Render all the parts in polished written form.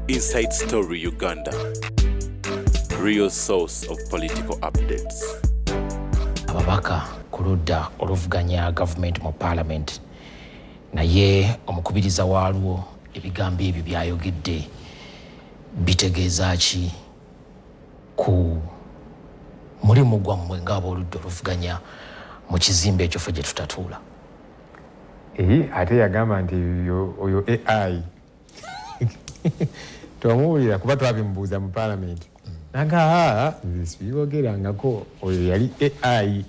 Inside Story Uganda, real source of political updates. Ababaka kuludda oluvuganya government mu parliament naye omukubiriza waalwo ebigambo ebyo byayogedde bitegeeza ki ku mulimu gwammwe ng'abooludda oluvuganya mu kizimbe ekyo ffe gye tutatuula. Ate yagamba nti oyo AI twamuwulira kuba twabimubuuza mu parliament naga sibibogerangako oyo yali AI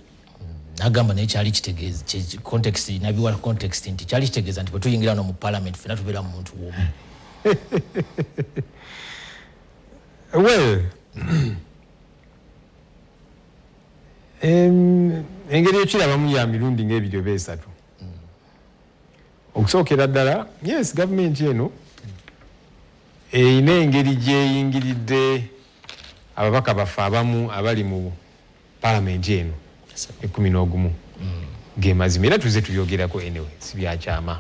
nagamba naye kyali kitegeeza context nabiwa context nti kyali kitegeeza nti bwe tuyingira no mu parliament ffena tubeera mu muntu w'omu. Well, engeri ekirabamu ya mirundi ng'ebiri oba esatu. Okusookera ddala, yes, government eno eyina engeri gyeyingiridde ababaka baffe abamu abali mu parliament eno 11 ng'emazima era tuze tubyogerako anyway si byakyama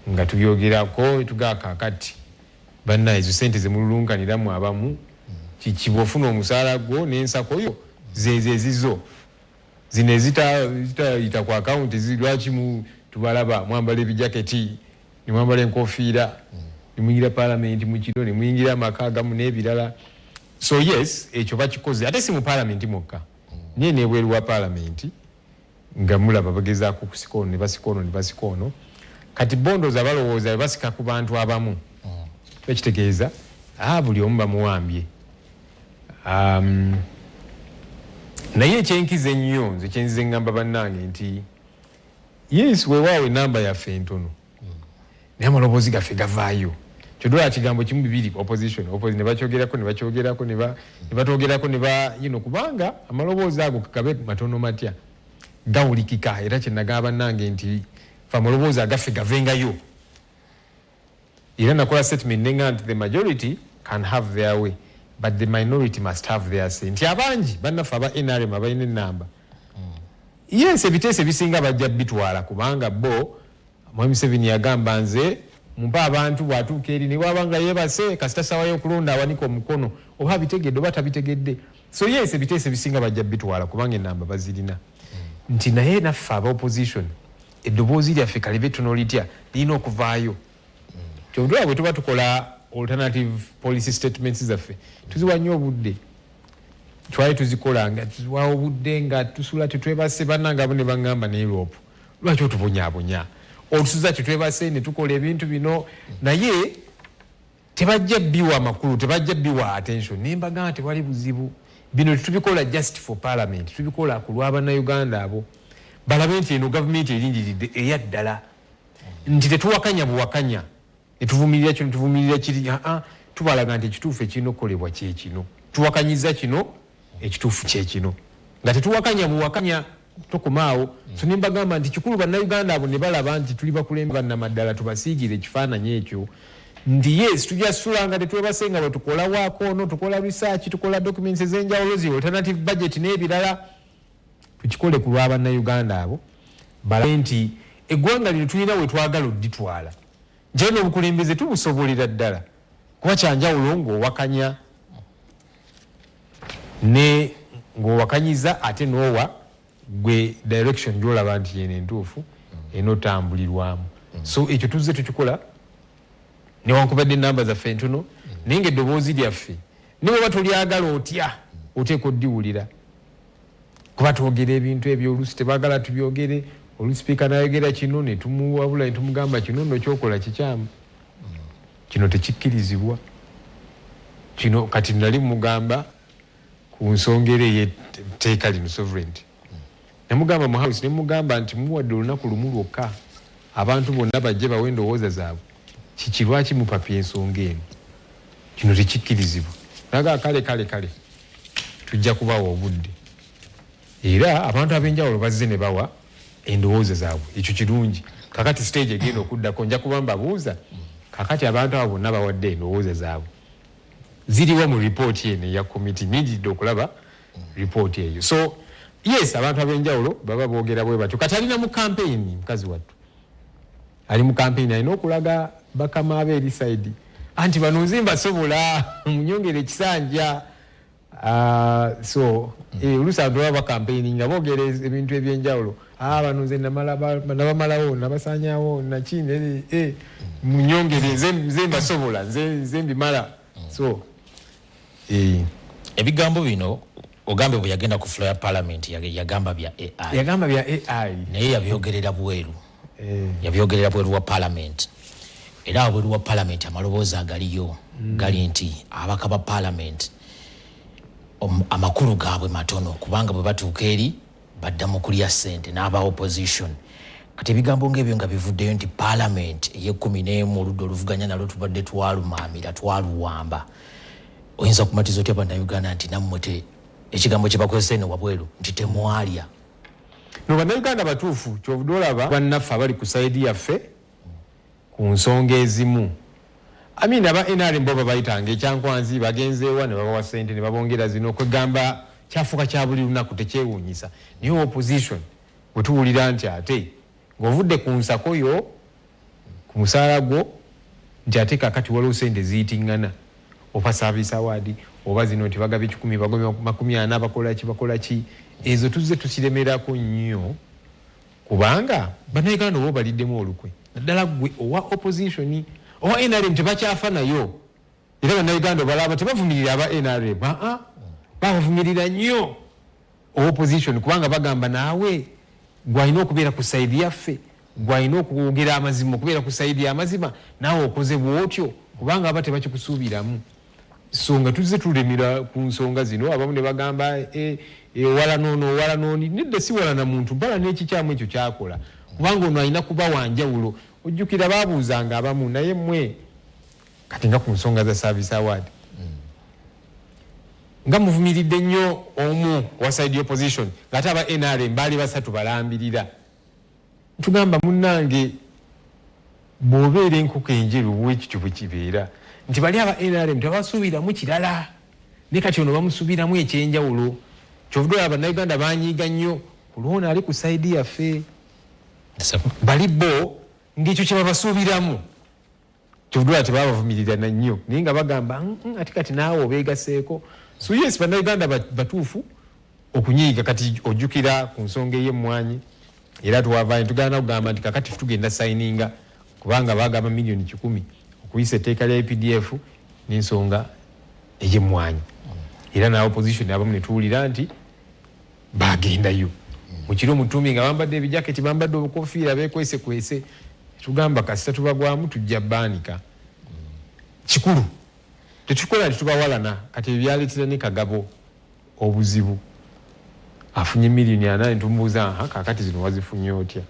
nga tubyogerako tugaaka kati bannaye ezo ssente zemululunkaniramu abamu kiki bw'ofuna omusaala gwo n'ensako yo zeezizo zino ezitayita ku akawunti lwaki tubalaba mwambala ebijaketi ne mwambala enkofiira ne muyingira parliament mu kiro ne muyingira amaka agamu n'ebirala. So yes, ekyo bakikoze ate si mu parliament mwokka naye n'ebweru wa parliament nga mulaba bagezaako kusikono ne basikono kati bondoza balowooza basika ku bantu abamu ekitegeeza buli omu bamuwambye. Naye ekyenkiza ennyo nze kyenzize ngamba bannange nti yes weewaawo enamba yaffe entono naye amaloboozi gaffe gavaayo kyodola kigambo kimu bibiri opposition ne bakyogerako ne batwogerako kubanga amaloboozi ago kagabe matono matya gawulikika era kyenagaba bannange nti fe amaloboozi agaffe gavengayo era nakola statement nenga nti the majority can have their way but the minority must have their say nti abangi bannaffe aba NRM abalina enamba yes ebiteeso ebisinga bajja bitwala kubanga bo Mwami Museveni yagamba nze mumpa abantu bwatuuka eri ne bwabanga yeebase kasita ssaawa y'okulonda awanika omukono oba bitegedde oba tabitegedde. So yes ebiteeso ebisinga bajja bitwala kubanga enamba bazirina nti naye naffe aba opposition eddoboozi lyaffe kalibe ttono litya lirina okuvaayo. Kyodula bwe tuba tukola alternative policy statements zaffe tuziwa nnyo obudde twali tuzikola nga tuziwawo obudde nga tusula tetwebase bannange abo ne baŋŋamba ne Europe lwaki otubonyaabonya olusuza tetwebase ne tukola ebintu bino naye tebajja biwa amakulu tebajja biwa attention nembaga tewali buzibu bino tubikola just for parliament tubikola ku lw'abannayuganda abo balabe nti eno gavumenti erinjiridde eyaddala nti tetuwakanya buwakanya netuvumirira kino tuvumirira kiri tubalaga nti ekituufu ekirina okukolebwa kyekino tuwakanyiza kino ekituufu kyekino nga tetuwakanya buwakanya tokomaawo. So nimbagamba nti kikulu bannayuganda abo ne balaba nti tuli bakulembe bannamaddala tubasiigire ekifaananyi ekyo nti yes tujja sulanga tetwebasenga bwe tukola waakono tukola research tukola documents ez'enjawulo zi alternative budget n'ebirala tukikole ku lw'abannayuganda abo balabe nti eggwanga lino tulina we twagala odditwala nje n'obukulembeze tubusobolera ddala kuba kyanjawulo ng'owakanya ne ng'owakanyiza ate n'owa gwe direction gy'olaba nti yeno entuufu enotambulirwamu. So ekyo tuzze tukikola newankubadde enamba zaffe entono naye ng'eddoboozi lyaffe ne bweba tolyagala otya oteeka oddiwulira kuba twogera ebintu ebyo oluusi tebaagala tubyogere oluusi sipiika n'ayogera kino ne tumuwabula ne tumugamba kino nno kyokola kikyamu kino tekikkirizibwa kino kati nali mugamba ku nsonga era ey'etteeka lino sovereignty namugamba mu house ne mugamba nti muwadde olunaku lumu lwokka abantu bonna bajje bawe endowooza zaabwe kiki lwaki mupapya ensonga eno kino tekikkirizibwa naga kale tujja kubawa obudde era abantu ab'enjawulo bazze ne bawa endowooza zaabwe ekyo kirungi kakati stage egenda okuddako nja kuba mbabuuza kakati abantu abo bonna bawadde endowooza zaabwe ziriwo mu ripooti eno eya committee nijidde okulaba ripooti eyo. So yes abantu ab'enjawulo baba boogera bwe batyo kati alina mu campaign mukazi wattu ali mu campaign alina okulaga bakama abe eri side anti bano nzimba sobola munyongere ekisanja. So oluusi abantu baba campaigning nga boogera ebintu ebyenjawulo. Bano nze nabamalawo nabasanyawo nakine munyongere nze mbasobola nze mbimala. So ebigambo bino ogambe bwe yagenda ku floor ya parliament yagamba bya AI naye yabyogerera bweru yabyogerera bweru wa parliament era bweru wa parliament amaloboozi agaliyo gali nti abaka ba parliament amakulu gaabwe matono kubanga bwe batuuka eri badda mu kulya ssente n'aba opposition. Kati ebigambo ng'ebyo nga bivuddeyo nti parliament ey'e11 oludda oluvuganya nalwo tubadde twalumaamira twaluwamba, oyinza kumatiza otya bannayuganda nti nammwe ekigambo kye bakozesa eno wabweru nti temwalya? No, bannayuganda batuufu kyovudde olaba bannaffe abali ku sayidi yaffe ku nsonga ezimu. Aba NRM bo babayitanga ekyankwanzi bagenzeewa ne babawa ssente ne babongera zino kwegamba kyafuuka kya buli lunaku tekyewuunyisa. Naye opposition bwe tuwulira nti ate ng'ovudde ku nsako yo ku musaala gwo nti ate kakati waliwo ssente ziyitiŋŋana oba service award oba zino nti bagaba 10 bagaba 40 bakola ki ezo tuzze tukiremerako nnyo kubanga bannayuganda oba baliddemu olukwe naddala gwe owa opposition owa NRM tebakyafa nayo era bannayuganda balaba tebavumirira aba NRM babavumirira nnyo opposition kubanga bagamba naawe gwalina okubeera ku sayidi yaffe gwalina okwogera amazima okubeera ku sayidi y'amazima naawe okoze bwotyo kubanga aba tebakikusuubiramu. So nga tuzze tulemera ku nsonga zino abamu ne bagamba wala nooni nedda si wala na muntu bala n'ekikyamu ekyo kyakola kubanga ono alina kuba wanjawulo. Ojjukira baabuuzanga abamu naye mmwe kati nga ku nsonga za service award nga muvumiridde nnyo omu wa side opposition ng'ate aba NRM baali basatu balambirira. Tugamba munnange bw'obeera enkoko enjeru bwekityo bwe kibeera nti bali aba NRM tebasuubiramu kirala ne kati ono bamusuubiramu ekyenjawulo. Kyovudde olaba bannayuganda banyiiga nnyo ku lwona ali ku sayidi yaffe bali bo ng'ekyo kye babasuubiramu. Kyovudde olaba tebabavumirira na nnyo naye nga bagamba ati kati naawe obeegaseeko. So yes, bannayuganda batuufu okunyiiga. Kati ojjukira ku nsonga ey'emmwanyi era tuwavayo tugenda kugamba nti kakati tugenda sayininga kubanga bagamba miliyoni 10 okuyisa etteeka lya APDF n'ensonga ey'emmwanyi era na opposition abamu ne tuwulira nti bagendayo mu kiro mutumbi nga bambadde ebijaketi bambadde obukofiira beekwese tugamba kasita tubagwamu tujja baanika kikulu tetukola titubawalana. Kati ebyaleetera ne Kagabo obuzibu afunye miliyoni 8 tumubuuza kakati zino wazifunye otya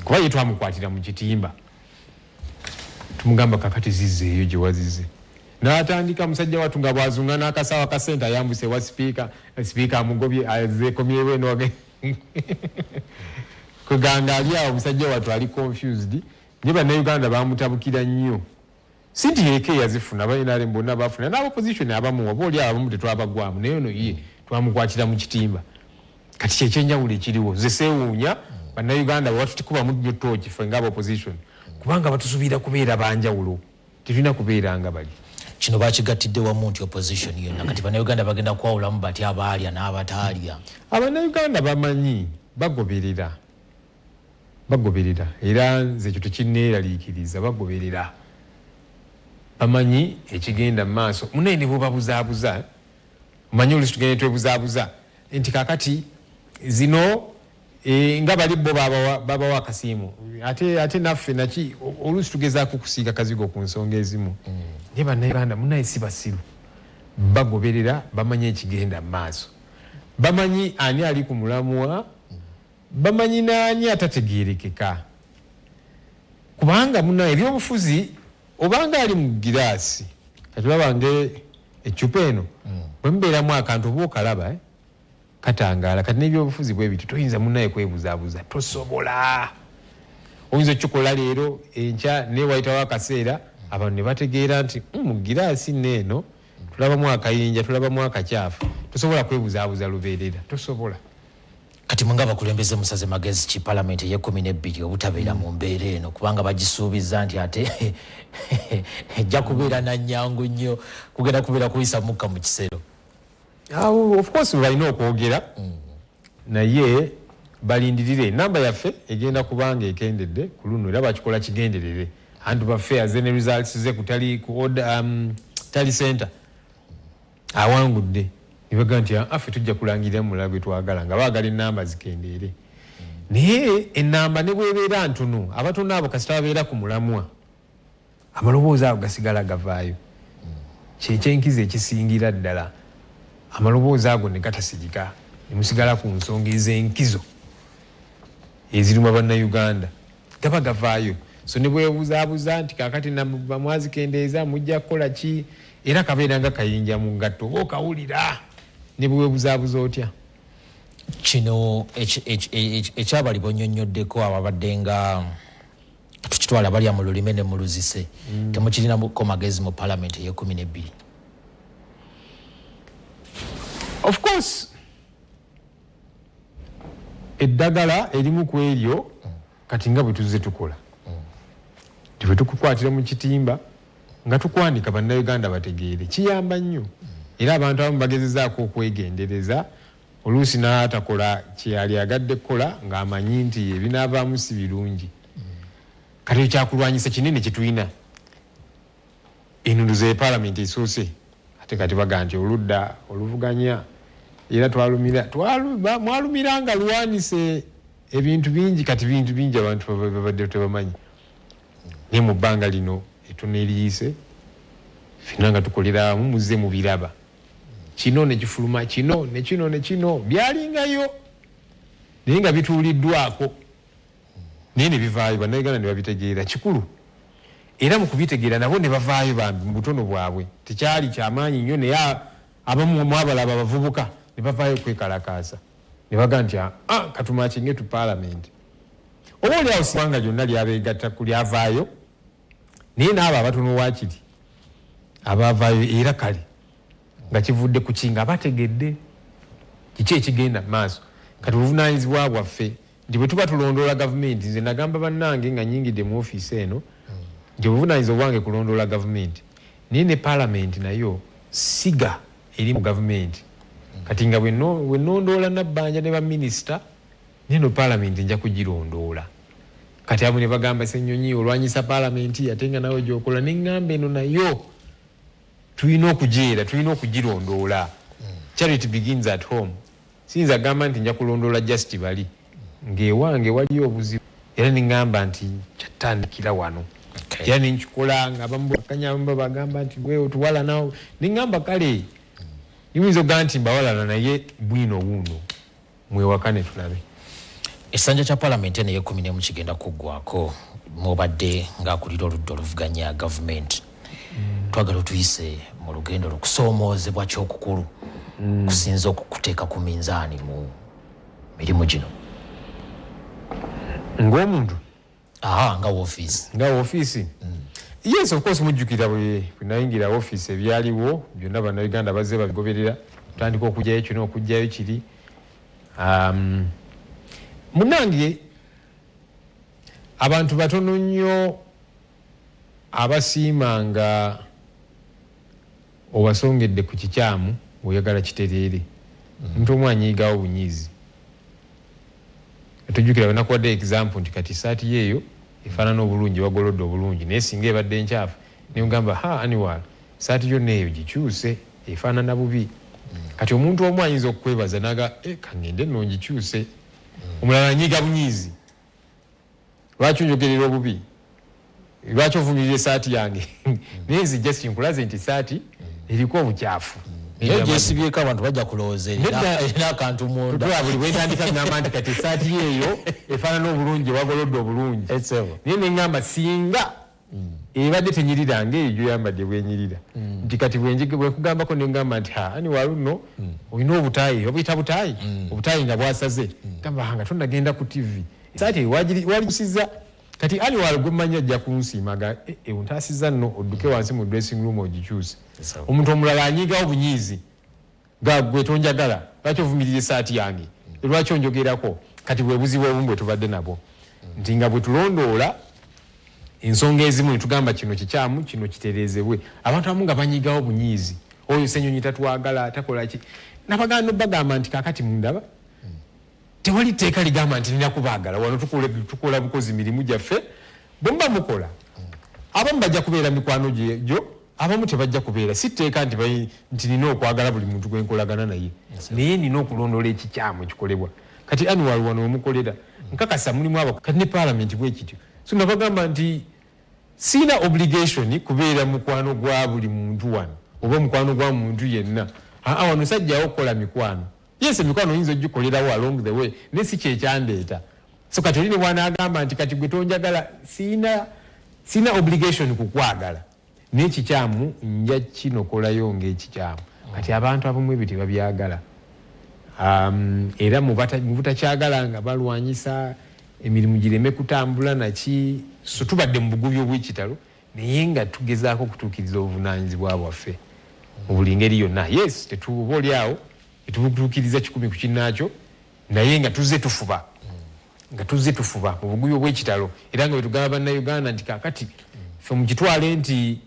kuba ye twamukwatira mu kitimba tumugamba kakati zizzeeyo gye wazize n'atandika musajja wattu nga bwazunga n'akasawa ka sente ayambuse wa sipiika amugobye azeekomyewo eno kuganga ali awo musajja wattu ali confused naye bannayuganda bamutabukira nnyo. Si nti yeeka yazifuna NRM bonna bafuna n'abopposition abamu oba oli abamu tetwabagwamu naye ono ye twamukwatira mu kitimba. Kati kyekyenjawulo ekiriwo nze seewuunya bannayuganda bwebatukubamu nnyo tooki ffe nga opposition kubanga batusuubira kubeera banjawulo tetulina kubeera nga bali. Kino bakigattidde wamu nti opposition yonna kati bannayuganda bagenda kwawulamu bati abaalya n'abataalya. Abannayuganda bamanyi bagoberera era nze ekyo tekinneeraliikiriza bagoberera bamanyi ekigenda mu maaso. Munene bw'obabuzaabuza manyi oluusi tugende twebuzaabuza nti kakati zino nga bali bo babawa akasiimu ate naffe naki oluusi tugezaako kusiiga kazigo ku nsonga ezimu. Naye bannayuganda munaye si basiru bagoberera bamanyi ekigenda mu maaso bamanyi ani ali ku mulamwa bamanyi n'ani atategeerekeka kubanga munaye ebyobufuzi obanga ali mu giraasi kati babange eccupa eno bwe mubeeramu akantu oba okalaba katangaala kati n'ebyobufuzi bwe bityo toyinza munaye kwebuzaabuza tosobola. Oyinza okikola leero enkya naye wayitawo akaseera abantu ne bategeera nti mu giraasi neeno tulabamu akayinja tulabamu akacyafu tosobola kwebuzaabuza lubeerera tosobola. kati mwanga bakulembeze musaze magezi ki parliament ye 12 obutabeera mu mbeera eno kubanga bagisuubiza nti ate ejja kubeera na nnyangu nnyo kugenda kubeera kuyisa mukka mu kisero. Of course balina okwogera naye balindirire namba yaffe egenda kubanga ekendedde ku luno era bakikola kigenderere anti baffe as ne results ze kutali ku order tali center awangudde nibaga nti affe tujja kulangirira mu lagwe twagala nga baagala enamba zikendere naye enamba ne bwebeera ntono abatono abo kasita babeera ku mulamwa amaloboozi ago gasigala gavaayo kyekyenkiza ekisingira ddala amaloboozi ago ne gatasigika ne musigala ku nsonga ez'enkizo eziruma bannayuganda gaba gavaayo so ne bwebuzaabuza nti kakati bamwazikendeeza mujja kukola ki era kabeera nga kayinja mu ngatto oba okawulira ne bwebuzaabuza otya kino ekyabali bonyonnyoddeko ababadde nga tukitwala balya mu lulime ne mu luzise temukirinako magezi mu parliament ye 12. Of course eddagala erimu ku eryo kati nga bwe tuzze tukola tube tukukwatira mu kitimba nga tukwanika bannayuganda bategeere kiyamba nnyo era abantu abamu bagezezaako okwegendereza oluusi n'atakola kyeyali agadde kukola ng'amanyi nti ebinaavaamu si birungi kati ekyakulwanyisa kinene kitulina enunduzo y'epaalamenti esoose ate kati baga nti oludda oluvuganya era mwalumira nga lwanise ebintu bingi kati bintu bingi abantu babadde tebamanyi naye mu bbanga lino etono eriyise fina nga tukolera wamu muzze mu biraba kino ne kifuluma kino ne kino ne kino byalingayo naye nga bituuliddwako naye ne bivaayo bannayuganda ne babitegeera kikulu era mu kubitegeera nabo ne bavaayo bambi mu butono bwabwe tekyali kyamaanyi nnyo naye abamu mwabalaba abavubuka ne bavaayo kwekalakaasa ne baga nti katumakinge tu parliament oba oliawo siwanga lyonna lyabeegatta ku lyavaayo naye naabo abatono waakiri abavaayo era kale nga kivudde ku kinga abategedde kiki ekigenda mu maaso kati obuvunaanyizibwa bwaffe nti bwe tuba tulondoola gavumenti nze nagamba bannange nga nyingidde mu ofiisi eno nti obuvunaanyizibwa bwange kulondoola gavumenti naye ne parliament nayo siga eri mu gavumenti kati nga bwe nondoola nabbanja ne baminisita neno parliament nja kugirondoola kati abo ne bagamba Ssenyonyi olwanyisa parliament ate nga nawe gyokola neŋŋamba eno nayo tulina okujeera tulina okugirondoola charity begins at home siyinza agamba nti nja kulondoola just bali ng'ewange waliyo obuzibu era neŋŋamba nti kyatandikira wano era nenkikola nga bamukanyamba bagamba nti gwe otuwala nawe neŋŋamba kale yinza okugaa nti mbawalana naye bwino wuuno mwewakane tulabe essanja kya parliament eno ye 10 kigenda kuggwako mubadde ng'akulira oludda oluvuganya gavumenti twagala otuyise mu lugendo lukusoomoozebwa kyokukulu kusinza okukuteeka ku minzaani mu mirimu gino ng'omuntu nga woofiisi yes of course mujjukira bwe nayingira ofiisi ebyaliwo byonna bannayuganda bazze babigoberera tutandika okugyayo kino okugyayo kiri munange abantu batono nnyo abasiimanga obasongedde ku kikyamu oyagala kitereere omuntu omu anyiigawo bunyiizi tujjukira wenakuwadde example nti kati saati yeeyo efaanana obulungi wagolodde obulungi naye singa ebadde nkyafu neyogamba aniwal saati yonna eyo gikyuse efaanana bubi kati omuntu omu ayinza okukwebaza naga kangende nno ngikyuse omulala anyiiga bunyiizi lwaki onjogerera obubi lwaki ovumirira esaati yange naye nzi just nkulaze nti saati eriko obukyafu gyesibyeko abantu bajja kulowooza erina akantu munda buli bwetandika ngamba nti kati esaati yeeyo efaanana obulungi wagolodde obulungi naye neŋŋamba singa ebadde tenyirira ngaeyo gyoyambadde bwenyirira nti kati bwekugambako neŋŋamba nti ani waluno olina obutaayi obuyita butaayi obutaayi nga bwasaze gamba nga tonnagenda ku tv esaati waligusiza kati ani wali gwemmanyi ajja kunsiimaga ontaasiza nno odduke wansi mu dressing room ogikyuse omuntu omulala anyiigawo bunyiizi gwe tonjagala lwaki ovumirira esaati yange lwaki onjogerako kati bwe buzibu obumu bwe tubadde nabo nti nga bwe tulondoola ensonga ezimu ne tugamba kino kikyamu kino kitereezebwe abantu abamu nga banyigawo bunyiizi oyo Ssenyonyi tatwagala takola ki nabaganda bagamba nti kakati mundaba tewali tteeka ligamba nti nina kubaagala wano tukola bukozi mirimu gyaffe bwe muba mukola abamu bajja kubeera mikwano gyo abamu tebajja kubeera si tteeka nti nina okwagala buli muntu gwe nkolagana naye naye nina okulondoola ekikyamu ekikolebwa kati annual wano wemukolera nkakasa mulimu abo kati ne paalamenti bwe kityo so nabagamba nti sina obligation kubeera mukwano gwa buli muntu wano oba mukwano gwa muntu yenna wano sajjawo okukola mikwano yes mikwano oyinza ogikolerawo along the way ne si kyekyandeeta so kati oli ne bwanaagamba nti kati gwe tonjagala sina obligation kukwagala n'ekikyamu nja kinokolayo ng'ekikyamu kati abantu abamu ebyo tebabyagala era mu butakyagala nga balwanyisa emirimu gireme kutambula naki so tubadde mu bugubi obw'ekitalo naye nga tugezaako okutuukiriza obuvunaanyizibwa bwaffe mu buli ngeri yonna yes tetuba oli awo tetubutuukiriza 100 ku kinnaakyo naye nga tuzze tufuba mu bugubi obw'ekitalo era nga bwe tugamba bannayuganda nti kaakati ffe mukitwale nti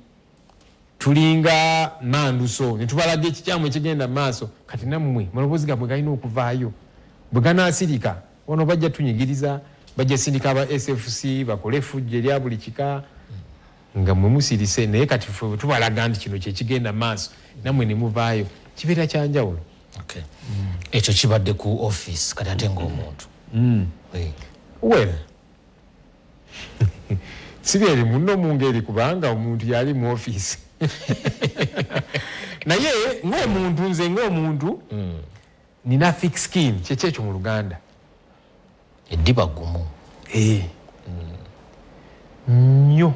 tulinga manduso ne tubalaga ekikyamu ekigenda mu maaso kati nammwe maloboozi gammwe galina okuvaayo bwe ganaasirika wano bajja tunyigiriza bajja sindika aba SFC bakole effujjo erya buli kika nga mwe musirise naye kati ffe bwe tubalaga nti kino kyekigenda mu maaso nammwe ne muvaayo kibeera kyanjawulo ekyo kibadde ku office kati ate ng'omuntu well sibyeri muno mu ngeri kubanga omuntu yali mu office naye nze ng'omuntu nina thick skin kyekyo mu Luganda eddiba gumu nnyo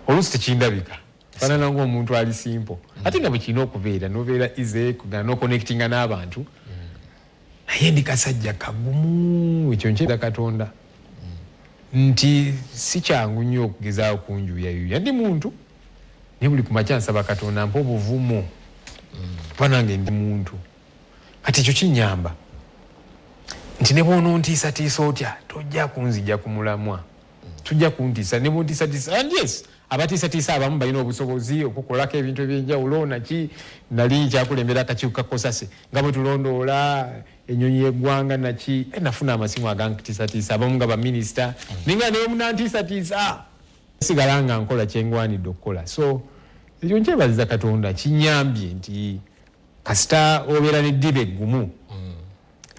oluusi tekindabika fanana ng'omuntu ali simple ate nga bwe kirina okubeera nobeera easy n'oconnectinga n'abantu naye ndi kasajja kagumu ekyo nkyera Katonda nti si kyangu nnyo okugezaawo kunjuyayuya ndi muntu naye buli kumakya nsaba Katonda mpa obuvumu kuba nange ndi muntu kati ekyo kinyamba nti ne bw'onontiisatiisa otya tojja kunzija ku mulamwa tujja kuntiisa ne bw'ontiisatiisa and yes abatiisatiisa abamu balina obusobozi okukolako ebintu ebyenjawulo naki nali nkyakulembera akakiiko ka Kosase nga bwe tulondoola ennyonyi y'eggwanga naki nafuna amasimu agankitiisatiisa abamu nga baminisita ninga naye munantiisatiisa sigala nga nkola kyengwanidde okukola so ekyo nkyebaliza Katonda kinyambye nti kasita obeera n'eddiba eggumu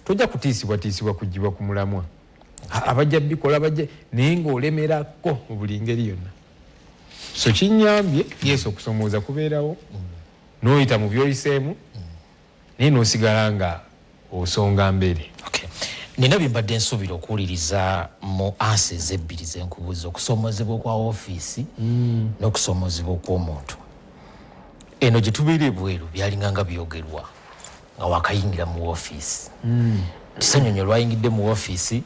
tojja kutiisibwatiisibwa kugibwa ku mulamwa abajja bikola bajja naye ng'olemerako mu buli ngeri yonna so kinyambye yesu okusomooza kubeerawo n'oyita mu byoyiseemu naye n'osigala nga osonga mbere nina bye mbadde nsuubira okuwuliriza mu answers ebbiri zenkubuuza okusomoozebwa kwa ofiisi n'okusomoozebwa kw'omuntu eno gye tubeera ebweru byalinga nga byogerwa nga wakayingira mu ofiisi Ssenyonyi olwayingidde mu ofiisi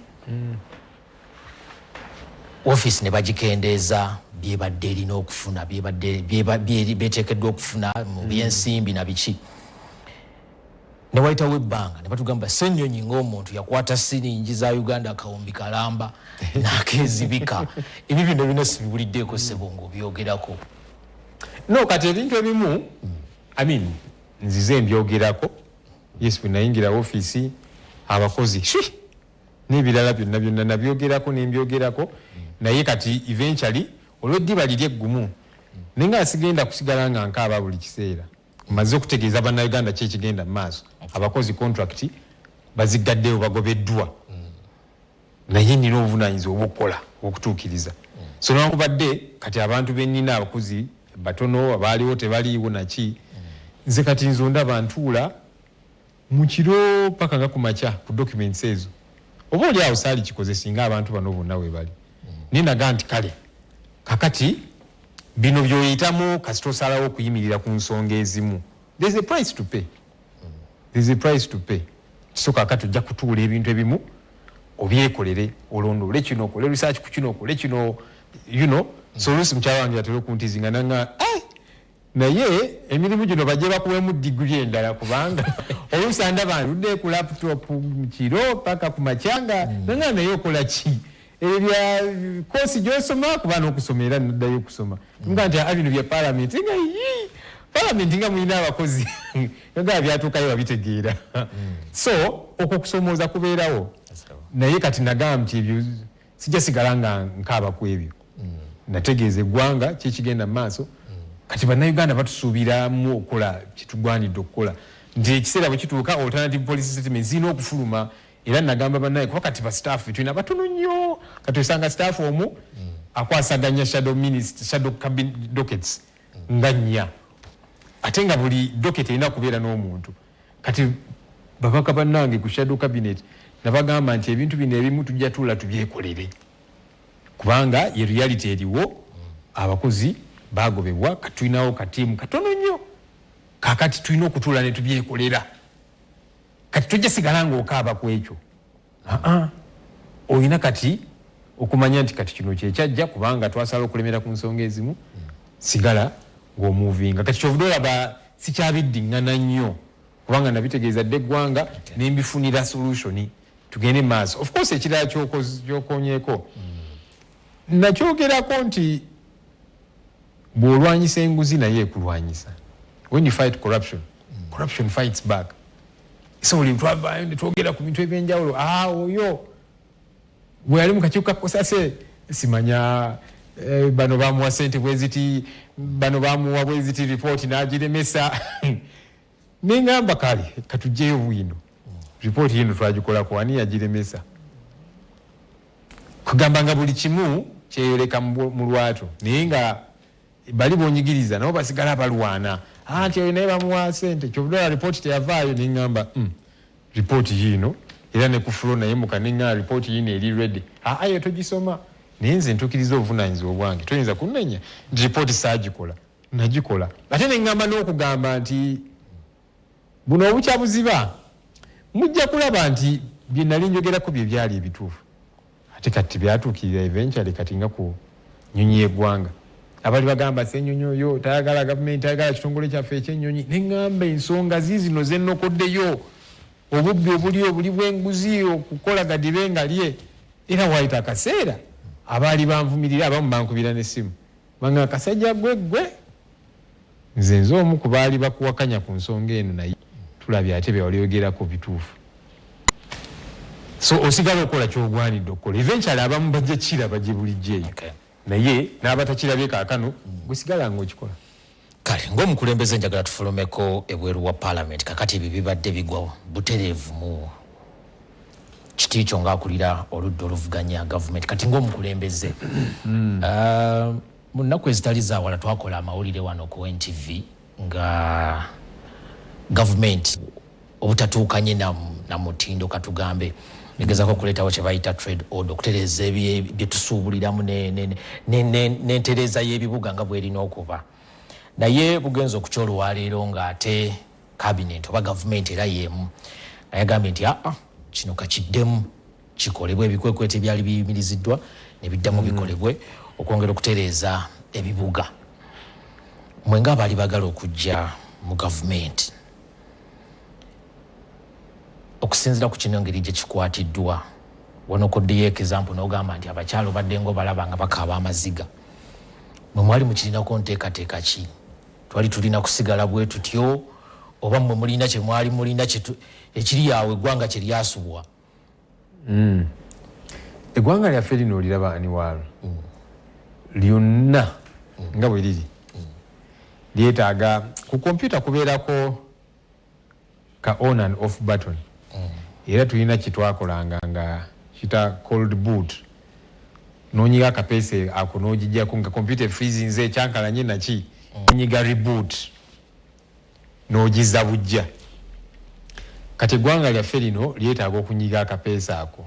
ofiisi ne bagikendeeza byebadde erina okufuna beteekeddwa okufuna mu byensimbi na biki ne wayitawo ebbanga ne batugamba Ssenyonyi ng'omuntu yakwata siringi za Uganda akawumbi kalamba n'akeezibika ebyo bino bino sibibuliddeeko ssebo ng'obyogerako no kati ebintu ebimu nzize mbyogerako yes bwe nayingira ofiisi abakozi n'ebirala byonna nabyogerako nembyogerako naye kati eventually olw'eddiba liri eggumu naye nga sigenda kusigala nga nkaaba buli kiseera maze okutegeeza bannayuganda ki ekigenda mu maaso abakozi contract baziggaddeyo bagobeddwa naye nina obuvunaanyizibwa obw'okukola okutuukiriza so newankubadde kati abantu bennina abakozi batono abaaliwo tebaliiwo naki nze kati nzonda bantuula mu kiro paka nga ku makya ku documents ezo oba oli awo saali kikoze singa abantu bano bonna we bali naye nagaa nti kale kakati bino byoyitamu kasita osalawo okuyimirira ku nsonga ezimu there's a price to pay so kakati ojja kutuula ebintu ebimu obyekolere olondoole kino okole research ku kino okole kino so oluusi mukyala wange yatera okuntizinga nanga naye emirimu gino bajje bakuwemu degree endala kubanga olusanda bandudde ku laptop mu kiro paka ku macyanga nanga naye okola ki ebya kosi gyosoma kuba n'okusoma era naddayo okusoma nga nti bino bya parliament nga parliament nga mulina abakozi nga byatuukayo babitegeera so okwo kusomooza kubeerawo naye kati nagamba nti ebyo sijja sigala nga nkaaba ku ebyo nategeeza eggwanga kyekigenda mu maaso kati bannayuganda batusuubiramu okukola kitugwanidde okukola nti ekiseera bwe kituuka alternative policy settlement zirina okufuluma era nagamba bannaye kuba kati bastaff tulina batono nnyo kati osanga staff omu akwasaganya shadow cabinet dockets nga nnya ate nga buli docket erina kubeera n'omuntu kati babaka bannange ku shadow cabinet nabagamba nti ebintu bino ebimu tujja tuula tubyekolere kubanga ye reality eriwo abakozi bagobebwa kati tulinawo katiimu katono nnyo kakati tulina okutuula ne tubyekolera kati tujja sigala ng'okaaba ku ekyo olina kati okumanya nti kati kino kyekyajja kubanga twasala okulemera ku nsonga ezimu sigala ng'omuvinga kati kyovudde olaba sikyabiddiŋŋana nnyo kubanga nabitegeeza dde eggwanga nembifunira solutioni tugende maaso of course ekirala kyokonyeeko nakyogerako nti bw'olwanyisa enguzi naye ekulwanyisa when you fight corruption corruption fights back so buli twavayo netwogera ku bintu ebyenjawulo oyo bwe yali mu kakiiko kakosase simanya bano bamuwa sente bweziti bano bamuwa bweziti ripooti n'agiremesa neŋŋamba kale katugjeyo bwino ripooti yino twagikolako ani yagiremesa kugamba nga buli kimu kyeyoleka mu lwatu naye nga bali bonyigiriza nabo basigala balwana anti oyo naye bamuwa sente kyovudala ripooti teyavaayo neŋŋamba ripooti yino era ne kufulo naye muka neŋŋamba ripooti yino eri ready ayo togisoma naye nze ntukiriza obuvunaanyizibwa bwange toyinza kunnenya nti ripooti saagikola nagikola ate neŋŋamba n'okugamba nti buno obukyabuziba mujja kulaba nti bye nali njogerako bye byali ebituufu ate kati byatuukirira eventually kati nga ku nnyonyi y'eggwanga abali bagamba Ssenyonyi oyo tayagala gavumenti tayagala kitongole kyaffe ekyennyonyi neŋŋamba ensonga ziizino zennokoddeyo obubbi obuli bw'enguzi okukola gadibe nga lye era waayita akaseera abaali banvumirira abamu bankubira n'essimu banga akasajja gwe nze nze omu ku baali bakuwakanya ku nsonga eno naye tulabye ate byewalyogerako bituufu so osigala okukola kyogwanidde okukola eventually abamu bajja kiraba gye bulijjo eyo naye n'abatakirabye kaakano gwesigala ng'okikola kale ng'omukulembeze njagala tufulumeko ebweru wa parliament kakati ebyo bibadde bigwa butereevu mu kitiikyo ng'akulira oludda oluvuganya gavumenti kati ng'omukulembeze mu nnaku ezitali zaawala twakola amawulire wano ku NTV nga gavumenti obutatuukanye na mutindo katugambe negezako okuleetawo kye bayita trade order okutereeza bye tusuubuliramu n'entereeza y'ebibuga nga bw'erina okuba naye bugenza okukya olwaleero ng'ate cabinet oba gavumenti era yeemu nayagambye nti kino kakiddemu kikolebwe ebikwekweto ebyali biyimiriziddwa ne biddamu bikolebwe okwongera okutereeza ebibuga mwe ng'abaali bagala okujja mu gavumenti okusinziira ku kino engeri gye kikwatiddwa wanokoddeyo example n'ogamba nti abakyalo badde ngo balaba nga bakaaba amaziga mwe mwali mukirinako nteekateeka ki twali tulina kusigala bwe tutyo oba mmwe mulina kye mwali mulina ekiri yawe eggwanga kye lyasubwa eggwanga lyaffe lino oliraba aniwaalo lyonna nga bwe liri lyetaaga ku kompyuta kubeerako ka on and off button era tulina kitwakolanga nga kita cold boot nonyiga akapeese ako n'ogijjako nga kompyuta freezinze ekyankalanye naki nonyiga reboot n'ogiza bujja kati eggwanga lyaffe lino lyetaaga okunyiga akapeese ako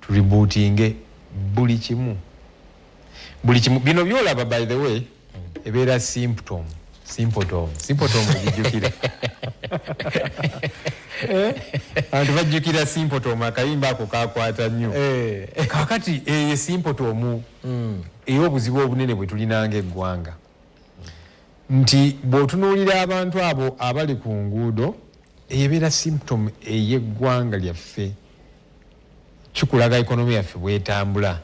turebootinge buli kimu bino byolaba by the way ebeera symptom ejijjukira abantu bajjukira symptom akayimba ako kakwata nnyo kakati eyo symptom ey'obuzibu obunene bwe tulinanga eggwanga nti bw'otunuulira abantu abo abali ku nguudo ebeera symptom ey'eggwanga lyaffe, kikulaga ekonomi yaffe bwetambula,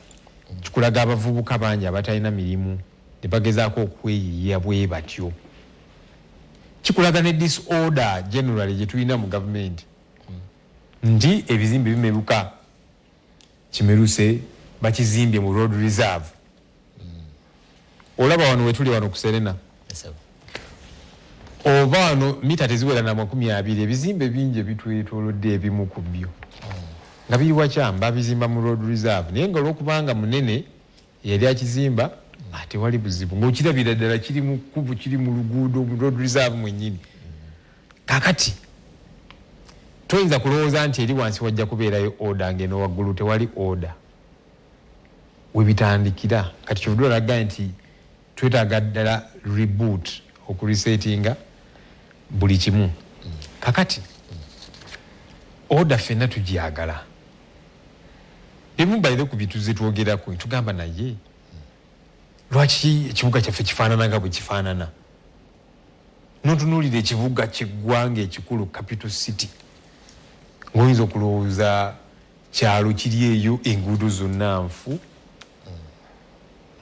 kikulaga abavubuka bangi abatalina mirimu ne bagezaako okweyiiya bwe batyo, kikulaga ne disorder generally gye tulina mu gavumenti nti ebizimbe bimeruka. Kimeruse bakizimbye mu road reserve. Olaba wano wetuli wano ku Serena oba wano mita teziwera na 20 ebizimbe bingi bitwetoolodde ebimu ku byo nga biri wakyamba bizimba mu road reserve, naye nga olwokubanga munene yali akizimba ate wali buzibu ng'okirabira ddala kiri mu kkubo, kiri mu luguudo mu road reserve mwennyini. Kakati toyinza kulowooza nti eri wansi wajja kubeerayo order ng'eno waggulu tewali order. Webitandikira kati kyovudde olaga nti twetaaga ddala reboot, okuresetinga buli kimu. Kakati order ffenna tugiyagala. Ebimu balire ku bituze twogerako tugamba naye lwaki ekibuga kyaffe kifaanana nga bwe kifaanana? N'otunuulira ekibuga ky'eggwanga ekikulu, capital city, ng'oyinza okulowooza kyalo kiri eyo enguudo zonna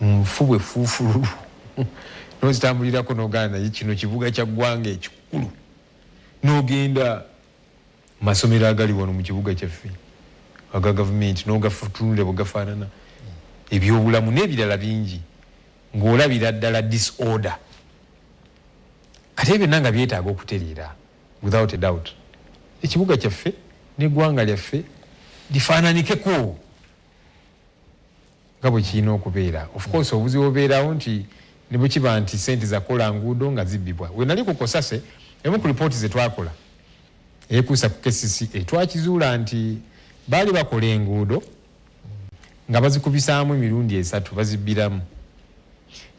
nfu bwe fuufululu n'ozitambulirako n'oganda naye kino kibuga kya ggwanga ekikulu, n'ogenda masomero agali wano mu kibuga kyaffe aga gavumenti n'ogafutunule bwe gafaanana, ebyobulamu n'ebirala bingi, ng'olabira ddala disorder. Kati ebyo byonna nga byetaaga okutereera without a doubt. Ekibuga kyaffe n'eggwanga lyaffe lifaananikeko nga bwe kirina okubeera. Of course obuzibu obeerawo nti ne bwe kiba nti ssente zakola nguudo nga zibbibwa. We nali ku Kosase, emu ku lipooti ze twakola ekuusa ku KCCA twakizuula nti baali bakola enguudo nga bazikubisaamu emirundi 3 bazibbiramu,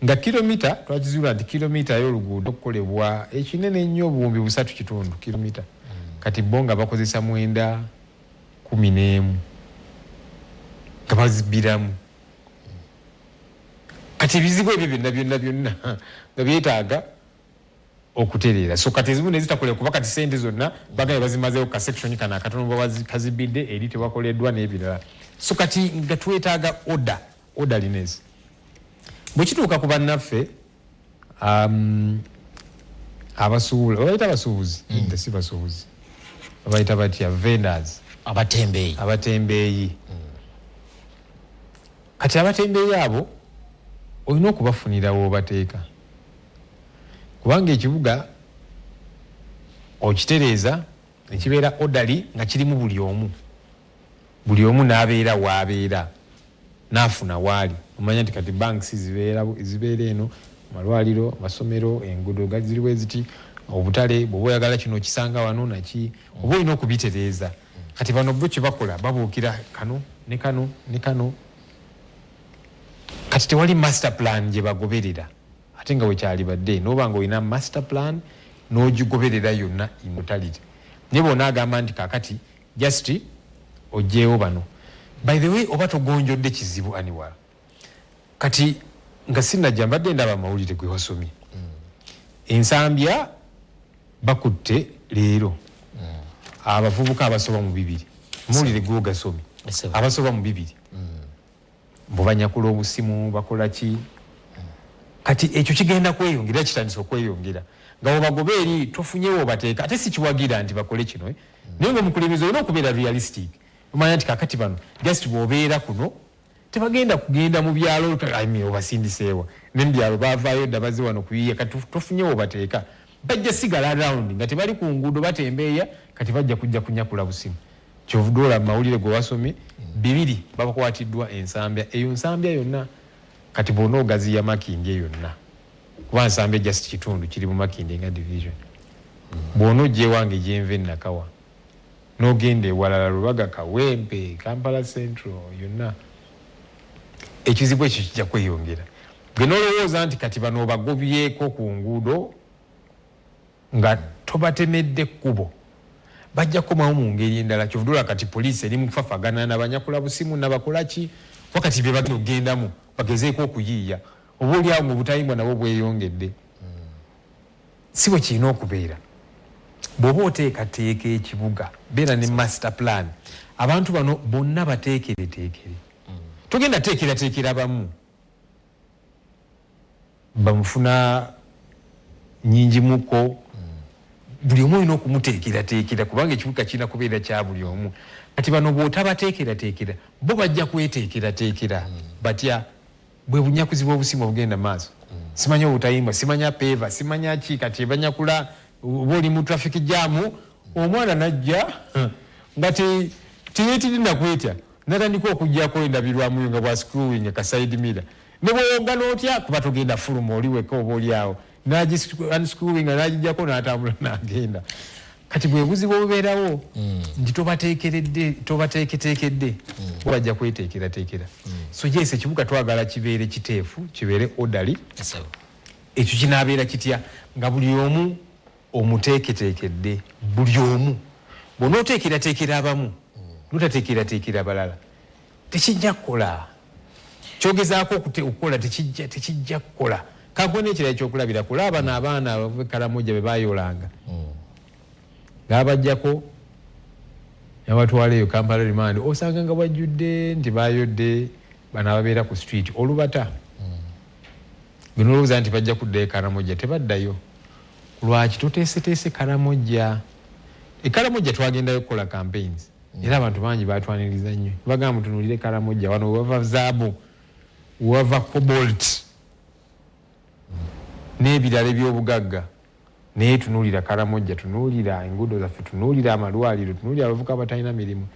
nga kilomita twakizuula nti kilomita y'oluguudo okukolebwa ekinene ennyo obuwumbi 3.5 kilomita, kati bo nga bakozesa 9-11 nga bazibbiramu. Kati ebizibu ebyo byonna nga byetaaga okutereera. So kati ezimu nezitakolera kuba kati ssente zonna bagambye bazimazeewo ka section kana akatono bakazibidde eri tebakoleddwa n'ebirala. So kati nga twetaaga orderliness. Bwe kituuka ku bannaffe abasuubula, babayita abasuubuzi, si basuubuzi, babayita batya vendors, abatembeeyi. Kati abatembeeyi abo olina okubafunira w'obateeka, kubanga ekibuga okitereeza nekibeera orderly nga kirimu buli omu n'abeera w'abeera n'afuna waali. Omanya nti kati banks zibeera eno, amalwaliro, amasomero, enguudo ziriwo eziti, obutale bw'oba oyagala kino okisanga wano naki, oba olina okubitereeza. Kati bano bo kye bakola babuukira kano ne kano ne kano. Kati tewali master plan gye bagoberera, ate nga wekyali badde n'oba nga olina master plan n'ogigoberera yonna in totality. Naye bw'onaagamba nti kaakati just ogyewo bano. By the way, oba togonjodde kizibu aniwala. Kati nga sinnajja mbadde ndaba amawulire gwe wasomye. Ensambya bakutte leero abavubuka abasoba mu 2. Mawulire gwe gasomye. Abasoba mu 2. Bubanyakula obusimu bakola ki? Kati ekyo kigenda kweyongera, kitandise okweyongera. Nga obagoba eri tofunyewo obateeka, ate si kiwagira nti bakole kino. Naye ng'omukulembeze olina okubeera realistic. Omanya nti kakati bano just bw'obeera kuno tebagenda kugenda mu byalo obasindiseewa. Ne mu byalo baavaayo dda bazze wano kuyiiya, kati tofunyewo obateeka. Bajja sigala around nga tebali ku nguudo batembeeya, kati bajja kujja kunyakula busimu. Kyovudde olaba mawulire gwe wasomye 2 babakwatiddwa ensambya. Eyo nsambya yonna kati bw'ona ogaziya Makindye yonna, kuba nsambya just kitundu kiri mu Makindye nga division. Bw'ona ogyewange gyenve Nakawa n'ogenda ewalala Lubaga, Kawempe, Kampala Central yonna, ekizibu ekyo kijja kweyongera. Gwe n'olowooza nti kati bano obagobyeko ku nguudo nga tobatemedde kkubo, bajja kukomawo mu ngeri endala. Kyovudde kati poliisi eri mu kufafagana n'abanyakula busimu n'abakola ki, wakati bye bagenda ogendamu bagezeeko okuyiiya, oba oliawo mu butayimbwa nabo bweyongedde. sibo kino okubeera bw'oba oteekateeka ekibuga beera ne master plan abantu bano bonna bateekereteekere togenda teekerateekera bamu bamufuna nyingi muko buli omu olina okumuteekerateekera kubanga ekibuga kirina kubeera kya buli omu kati bano bw'otabateekerateekera bo bajja kweteekerateekera batya bwe bunyakuzi bw'obusimu obugenda maaso simanya obutayimba simanya peeva simanya ki kati ebanyakula oba oli mu traffic jam omwana najja nga teyeetirina kwetya natandika okujjako endabirwamuyo nga bwa screwing kasaidi mira ne bweyonga n'otya kuba togenda fuluma oli weka oba oli awo unscrewing n'agijjako n'atambula n'agenda kati bwe buzibu obubeerawo nti tobateeketeekedde bajja kweteekerateekera so yes ekibuga twagala kibeere kiteefu kibeere orderly ekyo kinaabeera kitya nga buli omu omuteeketeekedde buli omu bw'onooteekerateekera abamu notateekerateekera abalala tekijja kukola kyogezaako okukola tekijja kukola kankona ekirala ekyokulabira kulaba n'abaana ab'ekalamoja be baayolanga ng'abajjako yabatwala eyo Kampala remand osanga nga bajjudde nti baayodde bano ababeera ku street olubata genolowooza nti bajja kuddayo Karamoja tebaddayo lwaki toteeseteese Karamoja Karamoja twagendayo kukola campaigns era abantu bangi batwaniriza nnyo bagamba mutunuulire Karamoja wano wava zaabu wava cobalt n'ebirala eby'obugagga naye tunuulira Karamoja tunuulira enguudo zaffe tunuulira amalwaliro tunuulira abavuka abatalina mirimu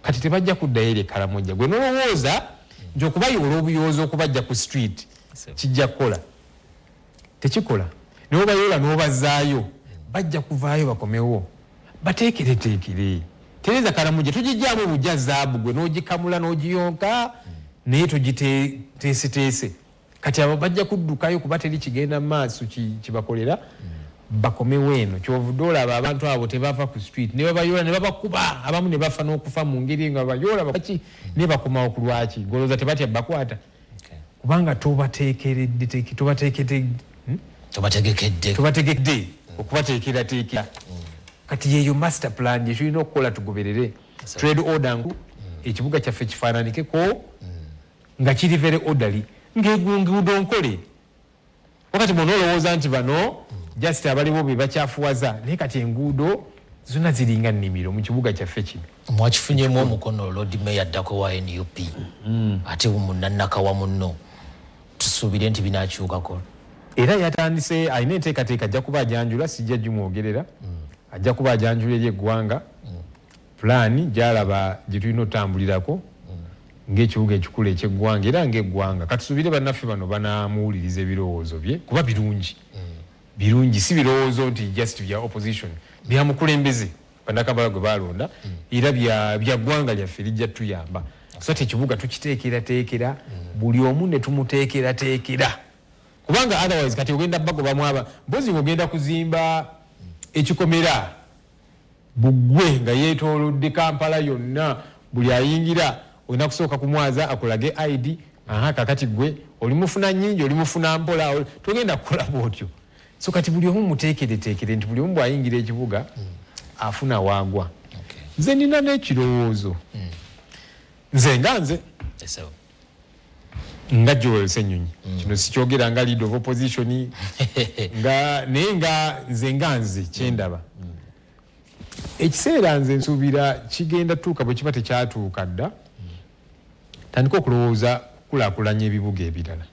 kati tebajja kuddayo eri Karamoja gwe nolowooza nti okubayoola obuyooza okubajja ku street kijja kukola tekikola naye obayoola n'obazaayo bajja kuvaayo bakomewo bateekereteekere tereza Karamoja togijjaamu bujja zaabu gwe n'ogikamula n'ogiyonka naye togiteeseteese kati abo bajja kuddukayo kuba teri kigenda mu maaso kibakolera bakomewo eno kyovudde olaba abantu abo tebava ku street ne babayoola ne babakuba abamu ne bafa n'okufa mu ngeri nga bayoola baki ne bakomawo ku lwaki golooza tebatya bakwata kubanga tobategekedde okubateekerateekera kati yeeyo master plan gye tulina okukola tugoberere trade order ngu ekibuga kyaffe kifaananikeko nga kiri very orderly ng'enguudo nkole wakati bw'onoolowooza nti bano just abaliwo be bakyafuwaza naye kati enguudo zonna ziringa nnimiro mu kibuga kyaffe kino mwakifunyemu omukono Lord Mayor addako wa NUP ate munnannakawa munno tusuubire nti binaakyukako era yatandise alina enteekateeka ajja kuba ajanjula sijja gimwogerera ajja kuba ajanjula eri eggwanga pulaani gyalaba gye tulina otambulirako ng'ekibuga ekikulu eky'eggwanga era ng'eggwanga katusuubire bannaffe bano banaamuwuliriza ebirowoozo bye kuba birungi si birowoozo nti just bya opposition bya mukulembeze bannakampala gwe balonda era bya ggwanga lyaffe lijja tuyamba so ti ekibuga tukiteekerateekera buli omu ne tumuteekerateekera kubanga otherwise kati ogenda bagobamu aba mpozi ogenda kuzimba ekikomera Bugwe nga yeetoolodde Kampala yonna buli ayingira olina kusooka kumwaza akulage ID kakati gwe olimufuna nnyingi olimufuna mpola togenda kukola bwotyo so kati buli omu muteekereteekere nti buli omu bw'ayingira ekibuga afuna waagwa nze nina n'ekirowoozo nze nga Joel Ssenyonyi kino sikyogera nga leader of opposition naye nga nze kyendaba ekiseera nze nsuubira kigenda tuuka bwe kiba tekyatuuka dda tandika okulowooza kukulaakulanya ebibuga ebirala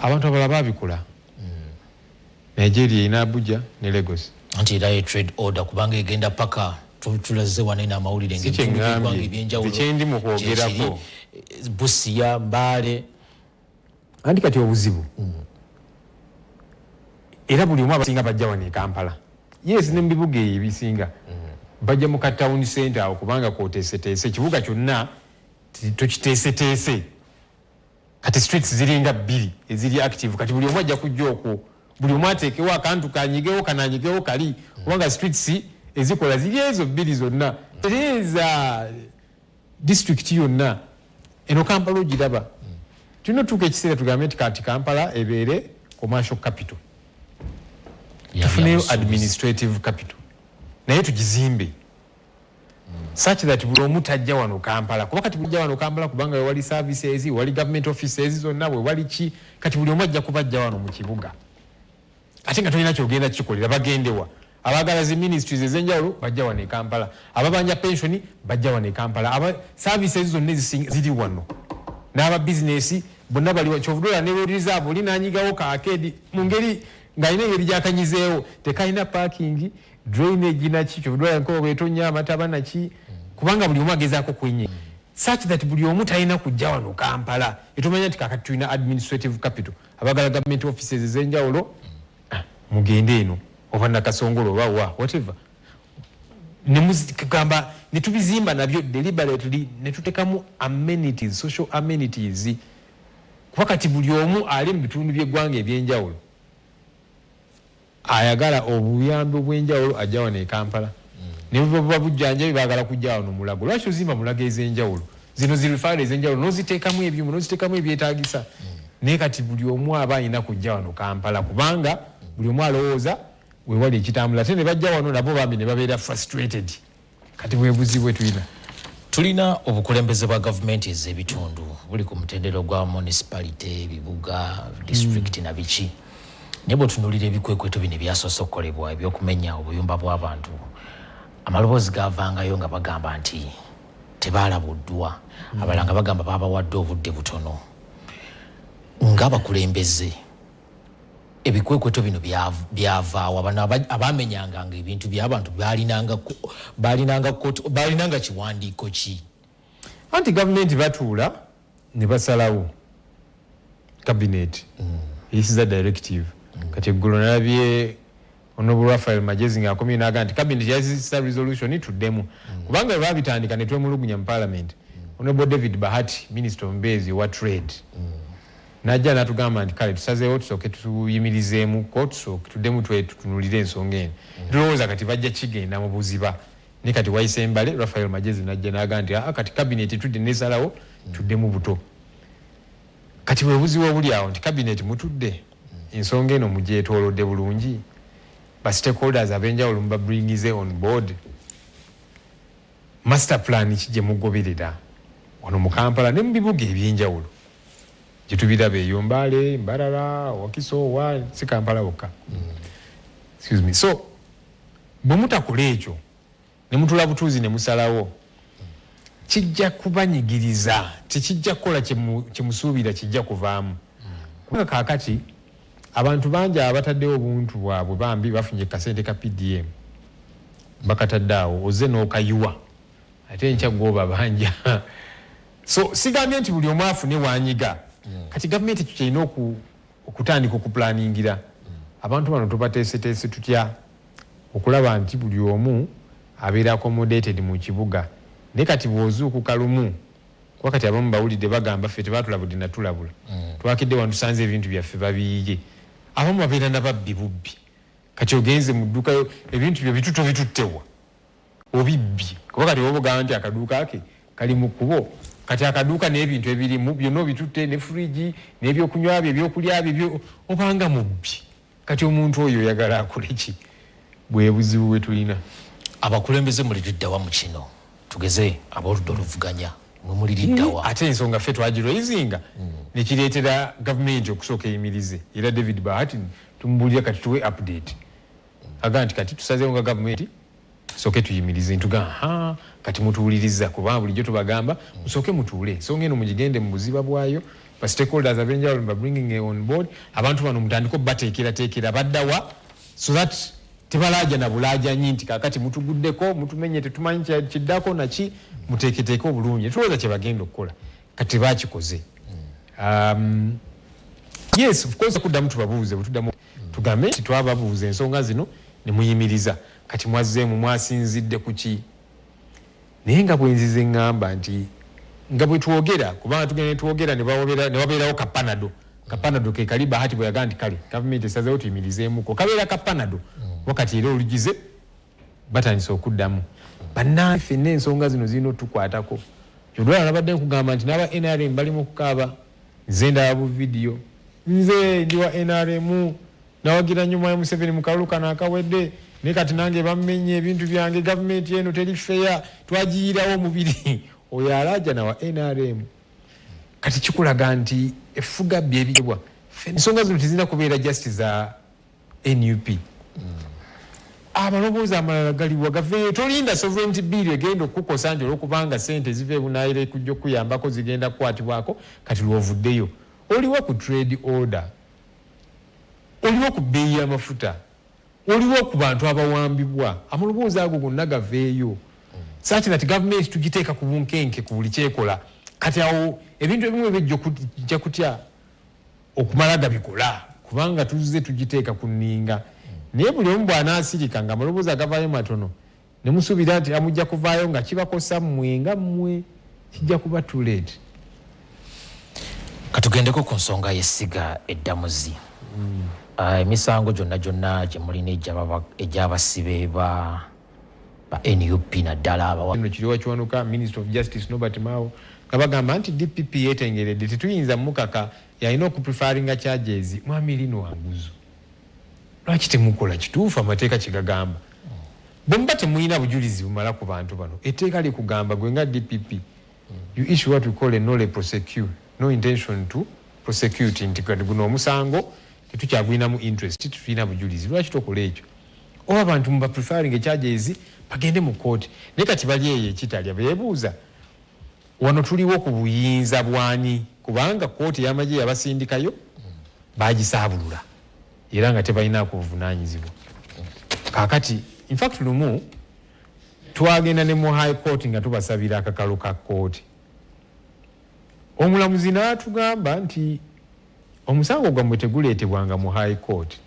abantu abalala babikola Nigeria ina Abuja ne Lagos anti era trade order kubanga egenda paka tulaze wane n'amawulire ng'ebyenjawulo kyendi mu kwogerako Busia Mbale anti kati obuzibu era buli omu abasinga bajja wano e Kampala yes ne mu bibuga ebisinga bajja mu town center awo kubanga kwoteeseteese ekibuga kyonna tokiteeseteese kati streets ziringa bbiri eziri active kati buli omu ajja kujja okwo buli omu ateekewo akantu kanyigewo kananyigewo kali kubanga streets ezikola ziri ezo bbiri zonna tereza district yonna eno Kampala ogiraba tulina otuuka ekiseera tugambe nti kati Kampala ebeere commercial capital tufuneyo administrative capital naye tugizimbe such that buli omu tajja wano Kampala kuba kati bujja wano Kampala kubanga wali services wali government offices zonna bwe wali ki kati buli omu ajja kubajja wano mu kibuga ate nga tolina kyogenda kikolera bagendewa abagala zi ministries ezenjawulo bajja wano e Kampala ababanja pensioni bajja wano e Kampala aba services zonna ziri wano n'aba business bonna bali kyovudola ne reserve oli nanyigawo ka arcade mu ngeri ng'alina engeri gyakanyizeewo tekalina parking drainage naki kyovudola nko bwetonya amataba naki kubanga buli omu agezaako kwenye such that buli omu talina kujja wano Kampala etumanya nti kakati tulina administrative capital abagala government offices ezenjawulo mugende eno oba nakasongolo oba whatever nemuzikagamba netubizimba nabyo deliberately netutekamu amenities social amenities wakati buli omu ali mu bitundu by'eggwanga ebyenjawulo ayagala obuyambi obwenjawulo ajja wano e Kampala ne babujjanjabi baagala kujja wano Mulago lwaki ozimba Mulago ez'enjawulo zino zirifayiro ez'enjawulo n'oziteekamu ebyuma n'oziteekamu ebyetaagisa naye kati buli omu aba alina kujja wano Kampala kubanga buli omu alowooza wewali ekitambula ate ne bajja wano nabo bambi ne babeera frustrated kati bwebuzi bwe tulina obukulembeze bwa gavumenti ez'ebitundu buli ku mutendero gwa municipality ebibuga district na biki naye bw'otunuulira ebikwekweto bino ebyasoose okukolebwa ebyokumenya obuyumba bw'abantu amaloboozi gavangayo nga bagamba nti tebaalabuddwa abalala nga bagamba baabawadde obudde butono ng'abakulembeze ebikwekweto bino byavaawo bano abamenyanga nga ebintu by'abantu balinanga kiwandiiko ki anti gavumenti batuula ne basalawo cabinet isiza directive kati eggulo nalabye Honorable Raphael Magezi ng'akomye n'agamba nti cabinet yazisa resolution tuddemu kubanga bwe babitandika ne twemulugunya mu parliament Honorable David Bahati minister omubeezi wa trade najja natugamba nti kale tusazeewo tusooke tuyimirizeemu ko tusooke tuddemu tutunulire ensonga eno tulowooza kati bajja kigenda mu buziba ne kati wayise embale Raphael Magezi najja n'agamba nti kati cabinet tudde nesalawo tuddemu buto kati bwe buzibu obuli awo nti cabinet mutudde ensonga eno mugyetoolodde bulungi ba stakeholders ab'enjawulo mubabringize on board master plan kijje mugoberera wano mu Kampala ne mu bibuga ebyenjawulo gyetubiraba eyo Mbale Mbarara Wakiso wa si Kampala wokka excuse me so bwe mutakola ekyo ne mutula butuuzi ne musalawo kijja kubanyigiriza tekijja kukola kyemusuubira kijja kuvaamu kubanga kaakati abantu bangi abataddewo obuntu bwabwe bambi bafunye kasente ka PDM bakataddeawo oze n'okayiwa ate nkya gwoba banja so sigambye nti buli omu afune wanyiga kati gavumenti kyalina okutandika okuplaningira abantu bano tubateeseteese tutya okulaba nti buli omu abeera accommodated mu kibuga naye kati bw'ozuukuka lumu kuba kati abamu bawulidde bagamba ffe tebaatulabudde natulabula twakidde wano tusanze ebintu byaffe babiyiye abamu babeera nababbi bubbi kati ogenze mu dduuka ebintu byo bituto bituttewa obibbi kuba kati oba ogamba nti akaduuka ke kali mu kkubo kati akaduuka n'ebintu ebirimu byonna obitutte ne fridge n'ebyokunywa bye ebyokulya bye obanga mubbi kati omuntu oyo oyagala akole ki bwe buzibu bwe tulina abakulembeze muliriddawa mu kino tugeze aboludde oluvuganya muliriddawa ate ensonga ffe twagiroizinga nekireetera gavumenti okusooka eyimirize era David Bahati tumubulira kati tuwe update aga nti kati tusazeewo nga gavumenti tusooke tuyimirize ntugamba kati mutuwuliriza kubanga bulijjo tubagamba musooke mutuule ensonga eno mugigende mu buziba bwayo ba stakeholders ab'enjawulo babringing on board abantu bano mutandika bateekerateekera baddawa so that tebalaja na bulaja nti kakati mutuguddeko mutumenye tetumanyi kiddako naki muteeketeeke obulungi tulowooza kye bagenda okukola kati bakikoze yes of course kuddamu tubabuuze bwetuddamu tugambe nti twababuuza ensonga zino ne muyimiriza kati mwazzeemu mwasinzidde ku ki naye nga bwenzize ngamba nti nga bwe twogera kubanga tugenda twogera ne wabeerawo kapanado ke kali Bahati bwe yagaa nti kale gavumenti esazeewo tuyimirizeemuko kabeera kapanado wakati era olugize batandise okuddamu bannange ffenna ensonga zino zirina otukwatako kyodwala nabadde nkugamba nti n'aba NRM bali mu kukaaba nze ndaba bu vidiyo nze ndi wa NRM nawagira nnyo ya Museveni mu kalulu kano akawedde ne kati nange bammenye ebintu byange gavumenti eno teri fair twagiyirawo omubiri oyo alaja nawa NRM kati kikulaga nti efuga byebibwa ensonga zino tezina kubeera justice za NUP amaloboozi amalala galiwa gaveeyo tolinda sovereignty bill egenda okukukosa nti olwokubanga sente ziva ebunaayira ekujja okuyambako zigenda kukwatibwako kati lwovuddeyo oliwo ku trade order oliwo ku bbeeyi y'amafuta oliwo ku bantu abawambibwa amaloboozi ago gonna gaveeyo saaki nati gavumenti tugiteeka ku bunkenke ku buli kyekola kati awo ebintu ebimu ebijja kutya okumala gabikola kubanga tuzze tugiteeka ku nninga naye buli omu bw'anaasirika nga amaloboozi agavaayo matono ne musuubira nti amujja kuvaayo nga kibakosa mmwe nga mmwe kijja kuba too late. Katugendeko ku nsonga y'essiga eddamuzi. Emisango gyonna gye mulina egy'abasibe ba NUP naddala eno kiriwa kiwanuka Minister of Justice Norbert Mao nga bagamba nti DPP yeetengeredde tetuyinza mukaka yalina okuprefaringa charges mwami lino wanguzo. Lwaki temukola kituufu amateeka kigagamba bwe muba temulina bujulizi bumala ku bantu bano etteeka likugamba gwe nga DPP you issue what we call a nolle prosecute no intention to prosecute nti guno omusango tetukyagwinamu interest tetulina bujulizi lwaki tokola ekyo oba abantu muba prefaring charges bagende mu kooti naye kati bali eyo ekitalya beebuuza wano tuliwo ku buyinza bwani kubanga kooti y'amagye yabasindikayo bagisaabulula era nga tebalina kuvunaanyizibwa kakati in fact lumu twagenda ne mu high court nga tubasabira akakalo ka kooti omulamuzi n'atugamba nti omusango gwammwe teguleetebwanga mu high court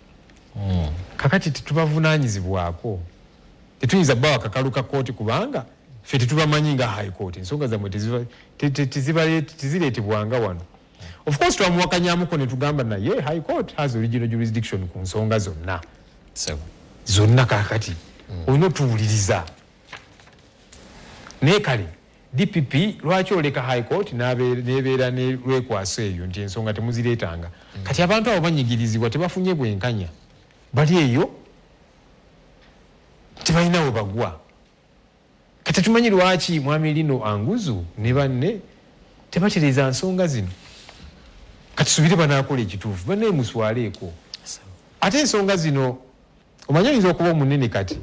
kakati tetubavunaanyizibwako tetuyinza bbawa akakalo ka kooti kubanga ffe tetubamanyi nga high court ensonga zammwe tezireetebwanga wano. Of course twamuwakanyamuko ne tugamba naye high court has original jurisdiction ku nsonga zonna zonna kakati olina otuwuliriza naye kale DPP lwaki oleka high court nebeera ne lwekwaso eyo nti ensonga temuzireetanga kati abantu abo banyigirizibwa tebafunye bwenkanya bali eyo tebalina we bagwa kati tumanyi lwaki mwami lino anguzu ne banne tebatereeza nsonga zino kati subire banaakola ekituufu banne muswaleeko ate ensonga zino omanyi oyinza okuba omunene kati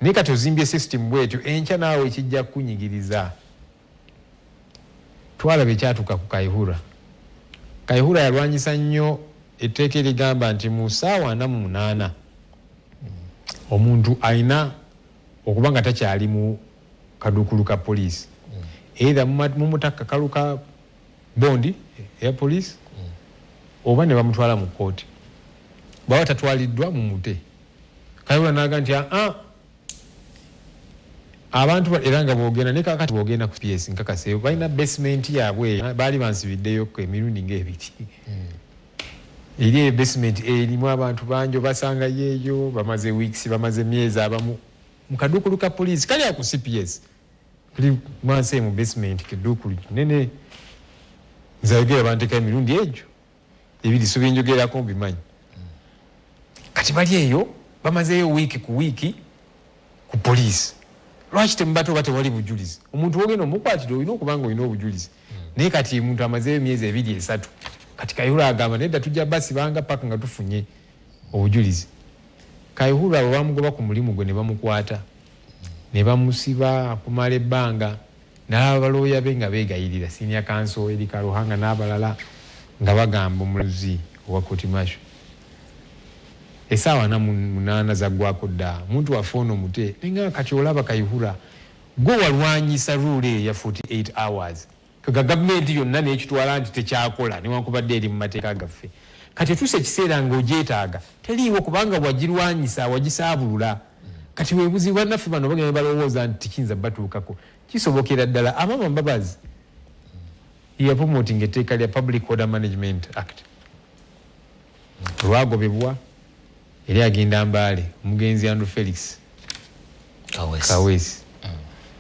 naye kati ozimbye system bwetyo enkya naawe ekijja kukunyigiriza. Twalaba ekyatuuka ku Kaihura yalwanyisa nnyo etteeka erigamba nti mu ssaawa 48 omuntu alina okuba nga takyali mu kaduukulu ka poliisi either mumutaka kalu ka bondi ya poliisi oba ne bamutwala mu kooti baba tatwaliddwa mu mute. Kaihura n'aga nti abantu era nga boogenda ne kakati boogenda ku PS nkakase balina basement yaabwe baali bansibiddeyo ku emirundi ng'ebiti eri basement erimu abantu banjo basanga yeeyo bamaze weeks bamaze myezi abamu mu kaduukulu ka poliisi kali ku CPS kuli mwanse mu basement kaduukulu nene nzayogera banteka emirundi egyo ebiri so byenjogerako bimanyi kati bali eyo bamazeyo wiiki ku wiiki ku poliisi. Lwaki temubato batewali bujulizi omuntu wogenda omukwatira olina okubanga olina obujulizi naye kati omuntu amazeyo emyezi 2-3 kati Kaihura agamba nedda tujja basibanga paka nga tufunye obujulizi. Kaihura bwe bamugoba ku mulimu gwe ne bamukwata ne bamusiba akumala ebbanga n'aba balooya be nga beegayirira senior counsel eri Karuhanga n'abalala nga bagamba omulamuzi owa kooti masho essaawa 8 zaggwako dda omuntu wafoona omute nenga kati olaba Kaihura gwe walwanyisa rule ya 48 hours kaga gavumenti yonna n'ekitwala nti tekyakola newankubadde eri mu mateeka gaffe kati tuuse ekiseera ng'ogyetaaga teriiwo kubanga wagirwanyisa wagisaabulula kati weebuzi bannaffe bano bagenda balowooza nti tikiyinza batuukako kisobokera ddala Amama Mbabazi yapromoting etteeka lya Public Order Management Act lwagobebwa eri agenda Mbale omugenzi Andrew Felix Kawesi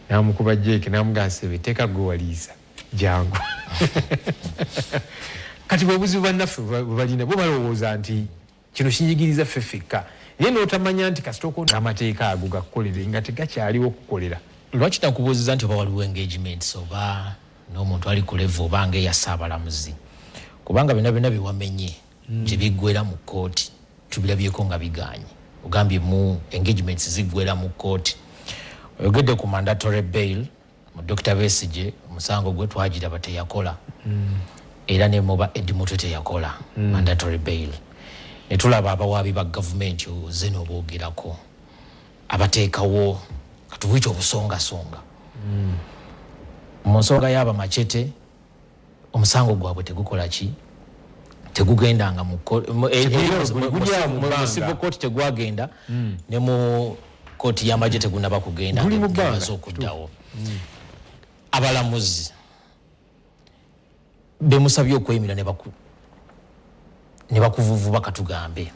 namukuba jeke namugasebe teka gwaliza jangu kati bwebuzi bannaffe balina bo balowooza nti kino kinyigiriza ffeffekka naye n'otamanya nti kasitoko n'amateeka ago gakukolere nga tegakyaliwo okukolera. Lwaki takubuuziza nti oba waliwo engagements oba n'omuntu ali ku level oba ng'eya ssaabalamuzi kubanga byonna biwamenye gye biggwera mu kkooti tubirabyeko nga biganye ogambye mu engagements ziggwera mu kkooti oyogedde ku mandatory bail mu Dr. Besigye omusango gwe twagiraba teyakola era ne muba Edmuto teyakola mandatory bail ne tulaba abawaabi ba gavumenti oze n'oboogerako abateekawo katuwita obusongasonga mu nsonga y'aba Machete omusango gwabwe tegukola ki tegugendanga mu civil court tegwagenda ne mu kooti y'amagye tegunaba kugenda ngabaza okuddawo abalamuzi bemusabye okwemira ne bakuvuvuba katugambe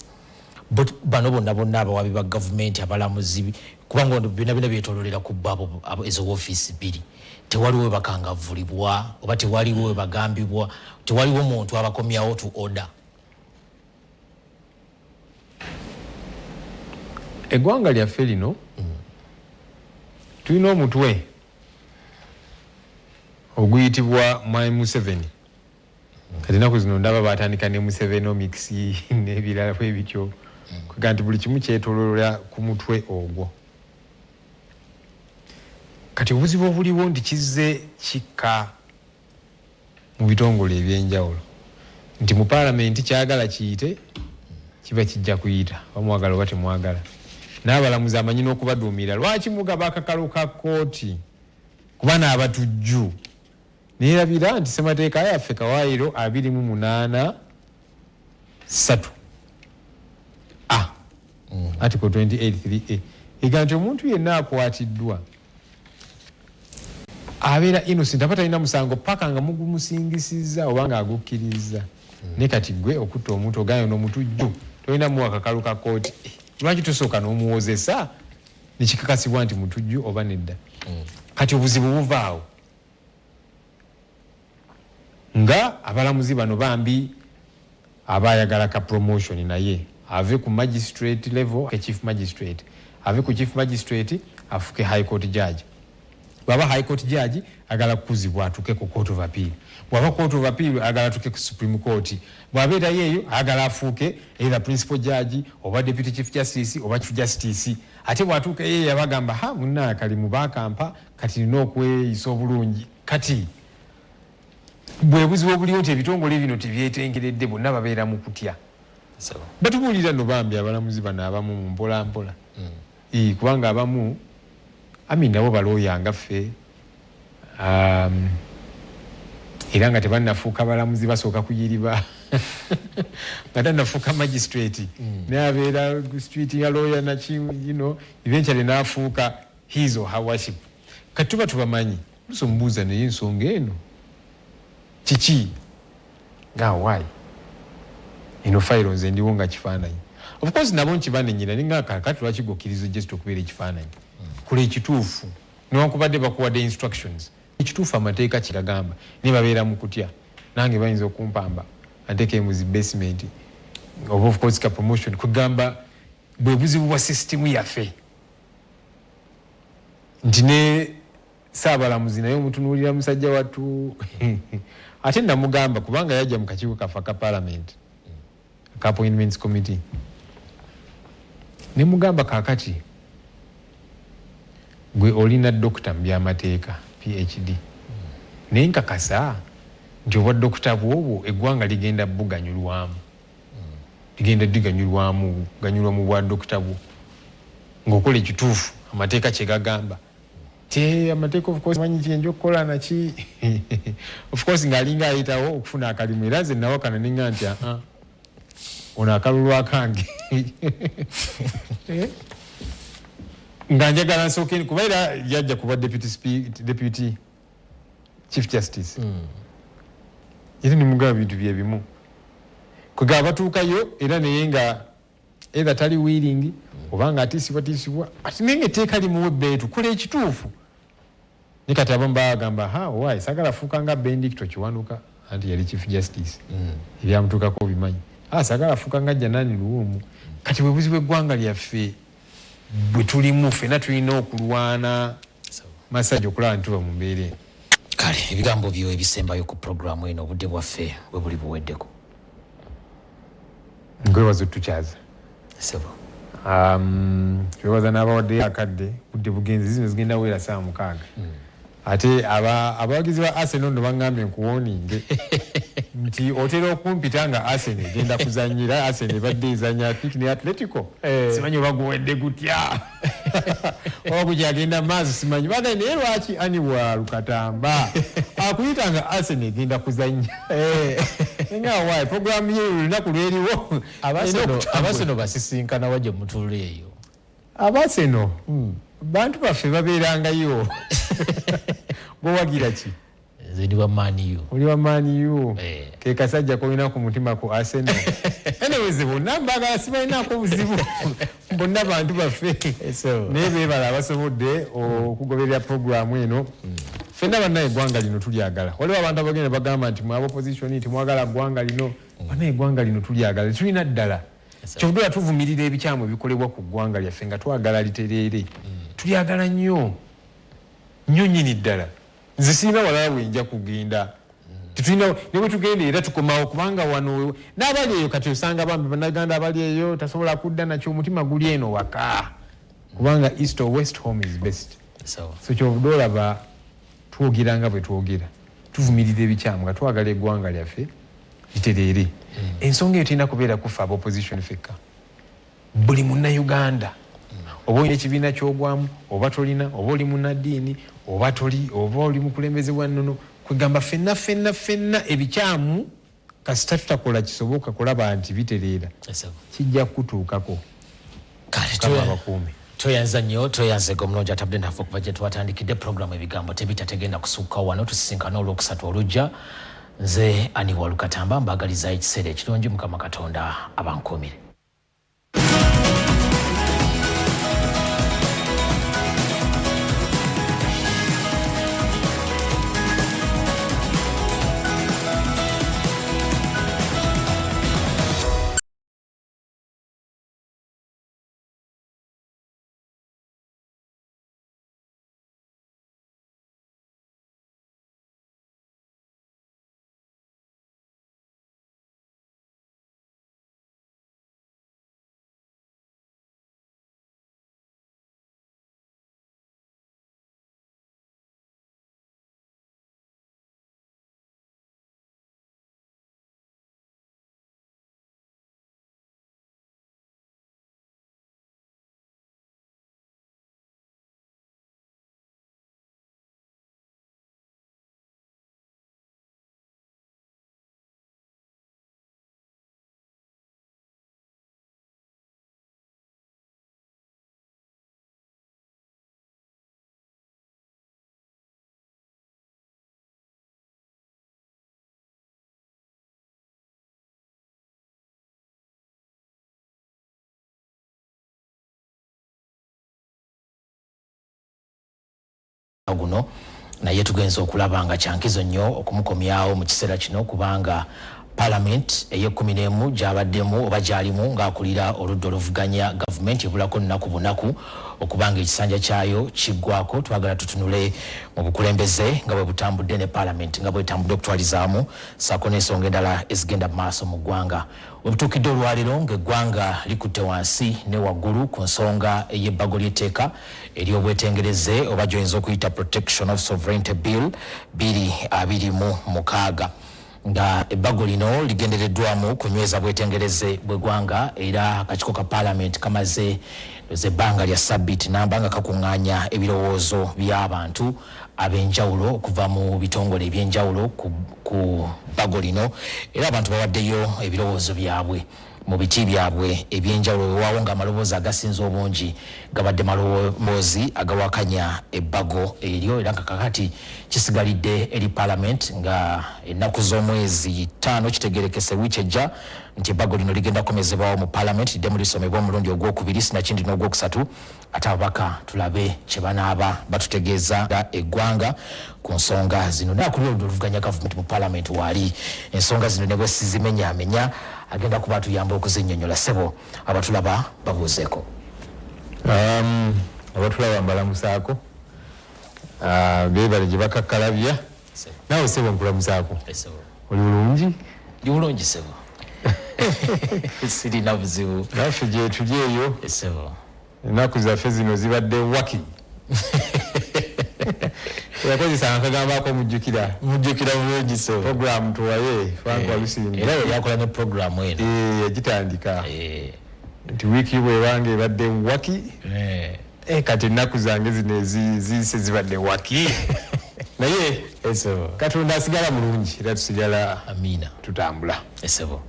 bano bonna abawabi ba gavumenti abalamuzi kubanga byonna byetololera ku babo ezo woofiisi bbiri tewaliwo we bakangavulibwa oba tewaliwo we bagambibwa tewaliwo muntu abakomyawo to order. Eggwanga lyaffe lino tulina omutwe oguyitibwa Mwai Museveni kati ennaku zino ndaba batandika ne Musevenomics n'ebirala bwebityo kuga nti buli kimu kyetololera ku mutwe ogwo. Kati obuzibu obuliwo nti kizze kikka mu bitongole ebyenjawulo nti mu paalamenti kyagala kiyite kiba kijja kuyita bamwagala oba temwagala n'abalamuzi amanyi n'okubaduumira lwaki mugaba akakalo ka kkooti kuba n'abatujju neerabira nti ssemateeka yaffe Kawaayiro 28 article 28(3)A ega nti omuntu yenna akwatiddwa abeera innocent aba talina musango paka nga mugumusingisizza oba nga agukkiriza ne kati gwe okutta omuntu ogayo n'omutujju tolina muwa akakalu ka kkooti lwaki tosooka n'omuwozesa nekikakasibwa nti mutujju oba nedda. Kati obuzibu buvaawo nga abalamuzi bano bambi abayagala ka promotion naye ave ku magistrate level ke chief magistrate ave ku chief magistrate afuke high court judge baba high court judge agala kuzibwa atuke ku court of appeal baba court of appeal agala tuke ku supreme court bwabeta yeyo agala afuke either principal judge oba deputy chief justice oba chief justice ate bwatuke yeyo abagamba ha munna kali mubakampa kati n'okweyisa obulungi kati bwe buzibu obuliwo nti ebitongole bino tebyetengeredde bonna babeera mu kutya batubuulira no bambi abalamuzi bano abamu mu mpolampola kubanga abamu nabo balooya nga ffe era nga tebannafuuka balamuzi basooka kuyiriba nga tannafuuka magistrate nabeera street ya lawyer eventually naafuuka his or her worship kati tuba tubamanyi luso mubuuza naye ensonga eno kiki nga why fayiro nze ndiwo nga kifaananyi of course nabo nkibanenyera ninga kakati lwaki gokkiriza just okubeera ekifaananyi kule ekituufu newankubadde bakuwadde instructions ekituufu amateeka kiragamba ne babeera mu kutya nange bayinza okumpamba anteeke mu zi basement oba of course ka promotion kugamba bwe buzibu bwa system yaffe nti ne saabalamuzi naye omutunuulira musajja wattu ate namugamba kubanga yajja mu kakiiko kafa ka parliament ka appointments committee ne mugamba kakati gwe olina dokita mu byamateeka PhD naye nkakasa nti obwa dokita bwobwo eggwanga ligenda buganyulwamu ligenda diganyulwamu ganyulwa mu bwa dokita bwo ng'okola ekituufu amateeka kye gagamba te amateeka of course manyi kyenja okukola naki of course ng'alinga ayitawo okufuna akalimu era nze nawakana ninga nti ono akalulu akange nga njagala nsooke kuba era yajja kuba deputy chief justice era nimugaba bintu bye bimu kwega batuukayo era naye nga either tali willing oba nga atiisibwa ati naye nga etteeka limuwa ebbeetu kola ekituufu ne kati abamu bagamba why sagala fuuka nga Benedicto Kiwanuka anti yali chief justice ebyamutuukako bimanyi sagala afuuka nga Janani Luwumu kati bwe buzibu eggwanga lyaffe bwe tulimu ffenna tulina okulwana masajja okulaba nti tuba mu mbeera eno. Kale ebigambo byo ebisembayo ku programu eno obudde bwaffe bwe buli buweddeko. Nkwebaza otukyaza. Sebo. Twebaza n'abawaddeyo akadde budde bugenzi zino zigenda weera 6. Ate abawagizi ba Arsenal ndo bangambye nkuwooninge nti otera okumpita nga Arsenal egenda kuzanyira Arsenal ebadde ezanya ne Atletico. Simanyi oba guwedde gutya oba kugyagenda maazi simanyi baga naye lwaki ani bwa Lukatamba akuyita nga Arsenal egenda kuzanya nga wayi programu ye olunaku lweriwo Arsenal basisinkana waje mutulu eyo. Arsenal bantu baffe babeerangayo. Bowagira ki? Zedi wa Man U. Oli wa Man U. Ke kasajja kolina ku mutima ku Arsenal. Anyways bonna mbaga sibalina ko buzibu. Bonna bantu baffe. Nebe bala abasobodde okugoberera programu eno. Fenna banna eggwanga lino tulyagala. Waliwo abantu abagenda bagamba nti mu opposition nti mwagala ggwanga lino. Banna eggwanga lino tulyagala. Tulina ddala. Kyovudde tuvumirira ebikyamu ebikolebwa ku ggwanga lyaffe nga twagala litereere. Tulyagala nnyo. Nnyo nnyini ddala. Nze sirina walala bwenja kugenda. Tetulina ne bwe tugenda era tukomawo kubanga wano n'abali eyo kati osanga bambi bannaganda abali eyo tasobola kudda nakyo omutima guli eno waka. Kubanga east or west home is best. So kyovudde olaba twogera nga bwe twogera. Tuvumirira ebikyamu nga twagala eggwanga lyaffe litereere. Ensonga eyo terina kubeera kufa aba opposition fekka. Buli Munnayuganda oba olina ekibiina ky'ogwamu oba tolina oba oli munnaddiini oba toli oba oli mukulembeze wa nnono kwegamba ffenna ebikyamu kasita tutakola kisoboka kulaba nti bitereera kijja kutuukako. Kale toyanza nnyo toyanzega omulungi Atadde naffe okuva gye twatandikidde programu ebigambo tegenda kusukka wano tusisinkana olwokusatu olujja. Nze ani wa Lukatamba mbagaliza ekiseera ekirungi Mukama Katonda abankuumire. Guno naye tugenza okulaba nga kyankizo nnyo okumukomyawo mu kiseera kino kubanga Parliament eye-11 gyabaddemu oba gyalimu ng'akulira oludda oluvuganya gavumenti ebulako nnaku bunaku okubanga ekisanja kyayo kiggwako. Twagala tutunule mu bukulembeze nga bwe butambudde ne Parliament nga bwetambudde okutwalizaamu saako n'ensonga endala ezigenda mu maaso mu ggwanga. Webutuukidde olwaleero ng'eggwanga likutte wansi ne waggulu ku nsonga ey'ebbago ly'etteeka ery'obwetengereze oba gy'oyinza okuyita Protection of Sovereignty Bill 2026 nga ebbago lino ligendereddwamu kunyweza bwetengereze bw'eggwanga era akakiiko ka Parliament kamaze ebbanga lya ssabbiiti namba nga kakuŋŋaanya ebirowoozo by'abantu ab'enjawulo okuva mu bitongole eby'enjawulo ku bbago lino era abantu bawaddeyo ebirowoozo byabwe mu biti byabwe ebyenjawulo wewaawo ng'amaloboozi agasinza obungi gabadde maloboozi agawakanya ebbago eryo era nga kakati kisigalidde eri Parliament nga ennaku z'omwezi 5 kitegerekese wiiki ejja nti ebbago lino ligenda kukomezebwawo mu Parliament lidde mu lisomebwa omulundi ogwokubiri sinakindi n'ogwokusatu ate ababaka tulabe kye banaaba batutegeeza eggwanga ku nsonga zino nakulira oluvuganya gavumenti mu Parliament waali ensonga zino ne bwe sizimenyaamenya agenda kuba tuyamba okuzinnyonnyola ssebo abatulaba babuuzeeko. Abatulaba mbalamusaako beebale gye bakakkalabya naawe ssebo nkulamusaako oli bulungi? Ndi bulungi ssebo. Sirina buzibu. Naffe gye tuli eyo ssebo ennaku zaffe zino zibadde waki. Yakozesa akagambaako mujjukira bulungi ssebo. Program tuwaye Frank Walusimbi era yakola ne programu eno yagitandika nti wiiki bwewange ebadde waki kati ennaku zange zino ziyise zibadde waki. Naye Katonda asigala mulungi era tusigala amina tutambula ssebo.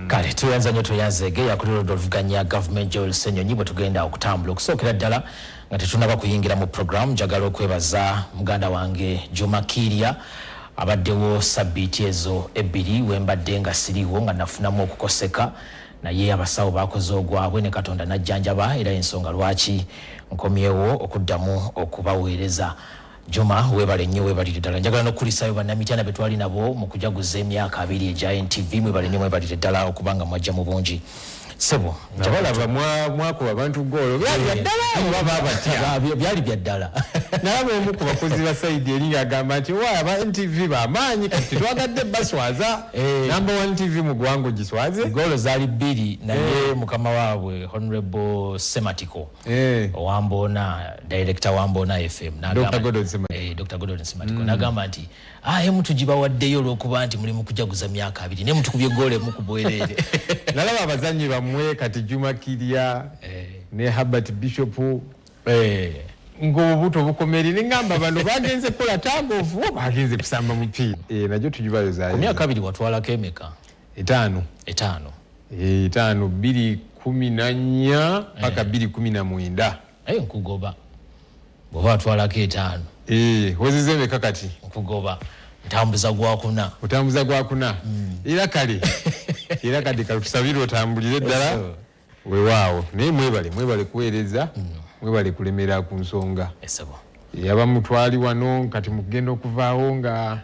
Kale tuyanza nnyo tuyanzeege yakulira oluvuganya Government Joel Ssenyonyi bwe tugenda okutambula okusookera ddala nga tetunaba kuyingira mu programu. Njagala okwebaza muganda wange Juma Kiria abaddewo sabbiiti ezo ebbiri wembadde nga siriwo nga nafunamu okukoseka naye abasawo bakoze ogwabwe ne Katonda najjanjaba era ensonga lwaki nkomyewo okuddamu okubaweereza. Juma webale nnyo webalire ddala. Njagala n'okulisayo bannamitiana be twali nabo mu kujaguza emyaka 2 egya NTV mwebale nnyo webalire ddala okubanga mwajja mu bungi. Ssebo njabalaba mwakuba abantu golo byali bya ddala baba batya byali bya ddala. Nalaba omu ku bakozi ba sayidi eri ng'agamba nti wa aba NTV bamaanyi kati twagadde baswaza number 1 TV mu ggwanga giswaze. Golo zaali 2 naye mukama waabwe Honorable Sematiko Wambona director Wambona FM Dr. Godon Sematiko nagamba nti mutugibawaddeyo olw'okuba nti mulimu kujaguza myaka 2 ne mutukubye golo emu ku bwereere. Nalaba abazannyi bamwe kati Juma Kiria ne Herbert Bishop ng'obuto bukomeri n'engamba bano bagenze kola tagofu bagenze kusamba mupiira najjo tugibayo zayo. Ku myaka 2 watwalako emeka? 5 2014 paka 2019 nkugoba bw'oba watwalako 5 wezeze emeka kati? Nkugoba ntambuza gwakuna. Otambuza gwakuna era kale era kati katusabire otambulire ddala weewaawo naye mwebale kuweereza mwebale kulemera ku nsonga yaba mutwali wano kati mugenda okuvaawo nga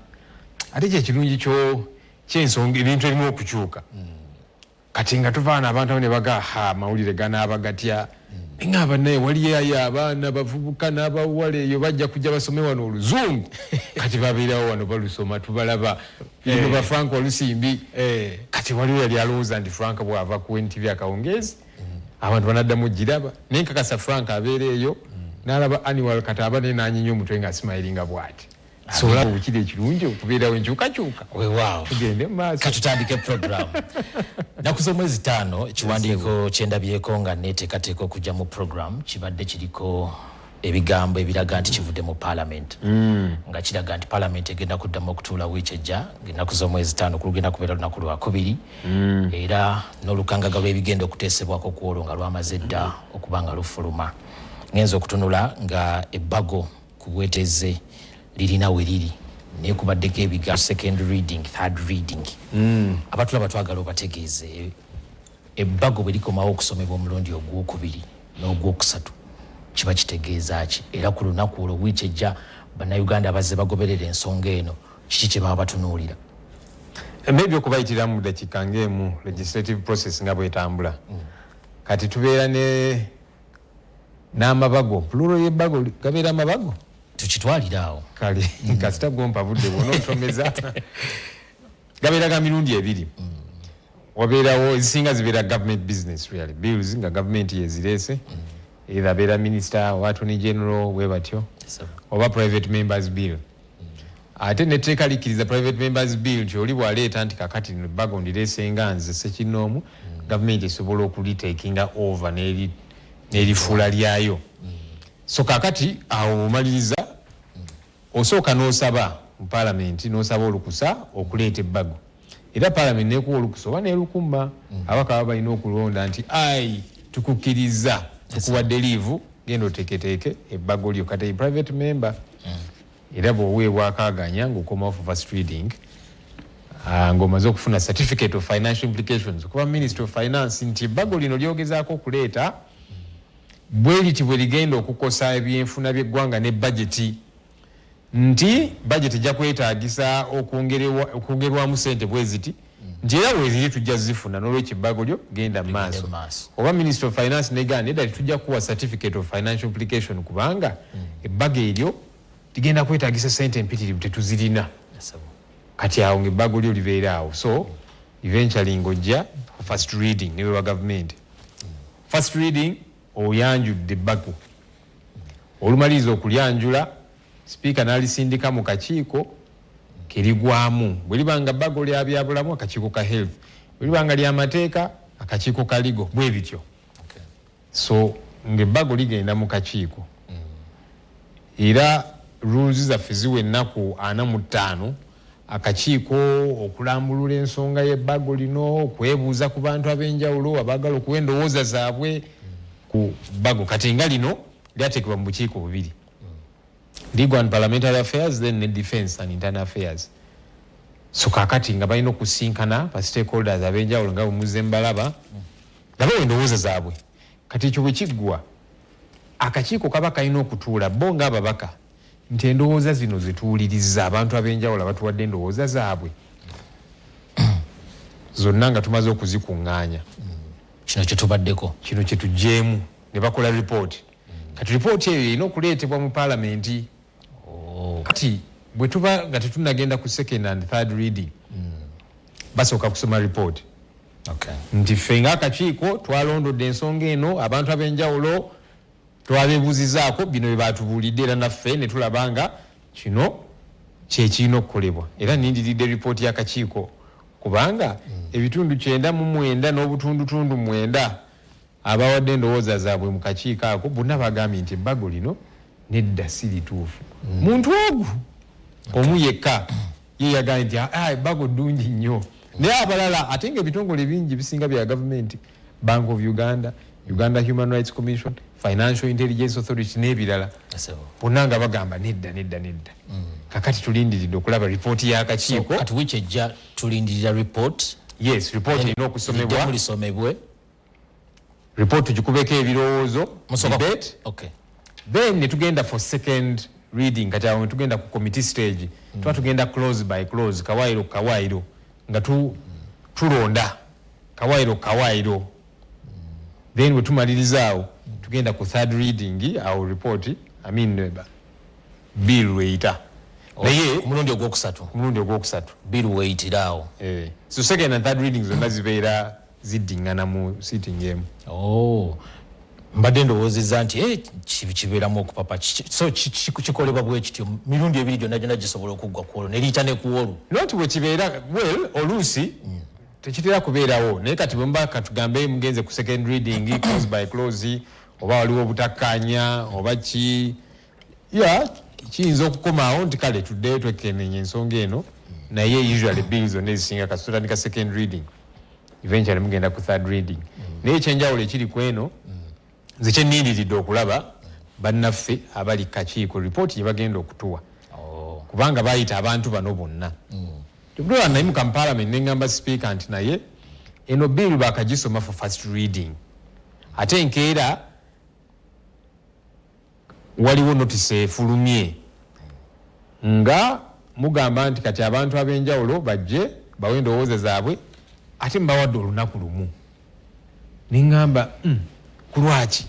ate kyekirungi kyensonga ebintu erimu okukyuka kati nga tuvaana abantu ne baga mawulire ganaaba gatya ngaba naye waliyo abaana bavubuka n'abawala eyo bajja kujja basome wano oluzungu kati babeerawo wano balusoma tubalaba ino ba Frank Walusimbi kati waliyo yali alowooza nti Frank bw'ava ku NTV akawungeezi abantu banaddamu giraba naye nkakasa Frank abeera eyo n'alaba annual kati aba naye n'anyinya omutwe nga asimayiringa bw'ati. Sobola bukiri ekirungi okubeerawo enkyukakyuka. Weewaawo tugende mu maaso katutandike program. Naku z'omwezi 5 ekiwandiiko kyendabyeko nga neeteekateeka okujja mu program kibadde kiriko ebigambo ebiraga nti kivudde mu Parliament nga kiraga nti Parliament egenda kuddamu okutuula wiiki ejja ng'ennaku z'omwezi 5 kulugenda kubeera lunaku lwakubiri era n'olukangaga lw'ebigenda okuteesebwako ku olwo nga lwamaze dda okuba nga lufuluma. Ngenza okutunula nga ebbago ku bweteze lirina we liri naye kubaddeko ebigambo second reading third reading abatulaba twagala obategeeze ebbago bwe likomawo okusomebwa omulundi ogwokubiri n'ogwokusatu kiba kitegeeza ki era ku lunaku olwo wiiki ejja bannayuganda abazze bagoberera ensonga eno kiki kye baba batunuulira? Maybe okubayitira mu dakiika ng'emu legislative process nga bwetambula kati tubeera n'amabago plural y'ebbago gabeera amabago tukitwalira awo kale kasita gompa budde bw'onootomeza gabeera ga mirundi 2 wabeerawo ezisinga zibeera government business really bills nga government yezireese either abeera minister oba attorney general we batyo oba private members bill ate netteeka likkiriza private members bill nti oli bw'aleeta nti kakati no ebbago ndireese nga nze Ssekinoomu government esobola okulitakinga over n'erifuula lyayo. So kakati awo omaliriza osooka n'osaba mu Parliament n'osaba olukusa okuleeta ebbago era Parliament neekuwa olukusa oba n'elukumba abaka baba balina okulonda nti tukukkiriza tukuwadde liivu genda oteeketeeke ebbago lyo kati private member era bw'oweebwa akaaganya ng'okoma off first reading ng'omaze okufuna certificate of financial implications okuba Ministry of Finance nti ebbago lino lyogezaako okuleeta bwe liti bwe ligenda okukosa ebyenfuna by'eggwanga ne budgeti nti budget ejja kwetaagisa okwongerwamu ssente bwe ziti nti era weeziri tujja zifuna n'olw'ekibbago lyo genda maaso oba Minister of Finance negana nedda tujja kuwa certificate of financial implication kubanga ebbago eryo ligenda kwetaagisa ssente empitirivu tetuzirina kati awo ng'ebbago lyo libeera awo so eventually ng'ojja first reading ne wa government first reading oyanjudde ebbago olumaliriza okulyanjula speaker n'alisindika mu kakiiko kerigwamu bwe libanga bbago lya byabulamu akakiiko ka health bwe libanga lya mateeka akakiiko ka ligo bwe bityo so ng'ebbago ligenda mu kakiiko era rules zaffe ziwa ennaku 45 akakiiko okulambulula ensonga y'ebbago lino okwebuuza ku bantu ab'enjawulo abaagala okuwa endowooza zaabwe ku bbago kati nga lino lyateekebwa mu bukiiko bubiri Legal and Parliamentary Affairs then ne Defence and Internal Affairs so kakati nga balina okusinkana ba stakeholders ab'enjawulo nga bwe mbalaba nga bawa endowooza zaabwe kati ekyo bwe kiggwa akakiiko kaba kalina okutuula bo ng'ababaka nti endowooza zino zituwuliriza abantu ab'enjawulo abatuwadde endowooza zaabwe zonna nga tumaze okuzikuŋŋaanya kino kye tubaddeko kino kye tuggyeemu ne bakola ripooti kati ripooti eyo erina okuleetebwa mu paalamenti kati bwe tuba nga tetunagenda ku second and third reading basooka kusoma ripooti nti ffe ng'akakiiko twalondodde ensonga eno abantu ab'enjawulo twabeebuuzizaako bino bye baatubuulidde era naffe ne tulaba nga kino kyekirina okukolebwa era nindiridde ripooti y'akakiiko kubanga ebitundu 99 n'obutundutundu 9 abawadde endowooza zaabwe mu kakiiko ako bonna bagambye nti ebbago lino nedda si lituufu muntu ogu omu yekka ye yagambye nti ebbago ddungi nnyo naye abalala ate nga ebitongole bingi bisinga bya gavumenti Bank of Uganda, Uganda Human Rights Commission, Financial Intelligence Authority n'ebirala bonna nga bagamba nedda kakati tulindiridde okulaba ripooti y'akakiiko kati wiiki ejja tulindirira report yes report erina okusomebwa mulisomebwe report tugikubeko ebirowoozo debate okay then ne tugenda for second reading kati awo tugenda ku committee stage tuba tugenda close by close kawairo nga tulonda kawairo then we tumaliriza awo tugenda ku third reading awo report bill weita naye omulundi ogwokusatu bill weitirawo so second and third readings zonna zibeera ziddingana mu sitting emu mbadde ndowoozezza nti kibeeramu okupapa so kikolebwa bwe kityo mirundi ebiri gyonna gisobola okuggwa ku olwo ne liyita ne ku olwo noti bwe kibeera oluusi tekitera kubeerawo naye kati bwe mba katugambe mugenze ku second reading close by close oba waliwo obutakkaanya oba kiyinza okukomaawo nti kale tuddeyo twekenenya ensonga eno naye usually bills zonna ezisinga kasitutandika second reading eventually mugenda ku third reading naye ekyenjawulo ekiri ku eno nze kyennindiridde okulaba bannaffe abali kakiiko ripooti gye bagenda okutuwa kubanga bayita abantu bano bonna tubulira nayimuka mu parliament neŋŋamba speaker nti naye eno bill bakagisoma for first reading ate enkeera waliwo notice efulumye nga mugamba nti kati abantu ab'enjawulo bajje bawe endowooza zaabwe ate mbawadde olunaku lumu neŋŋamba kulwaki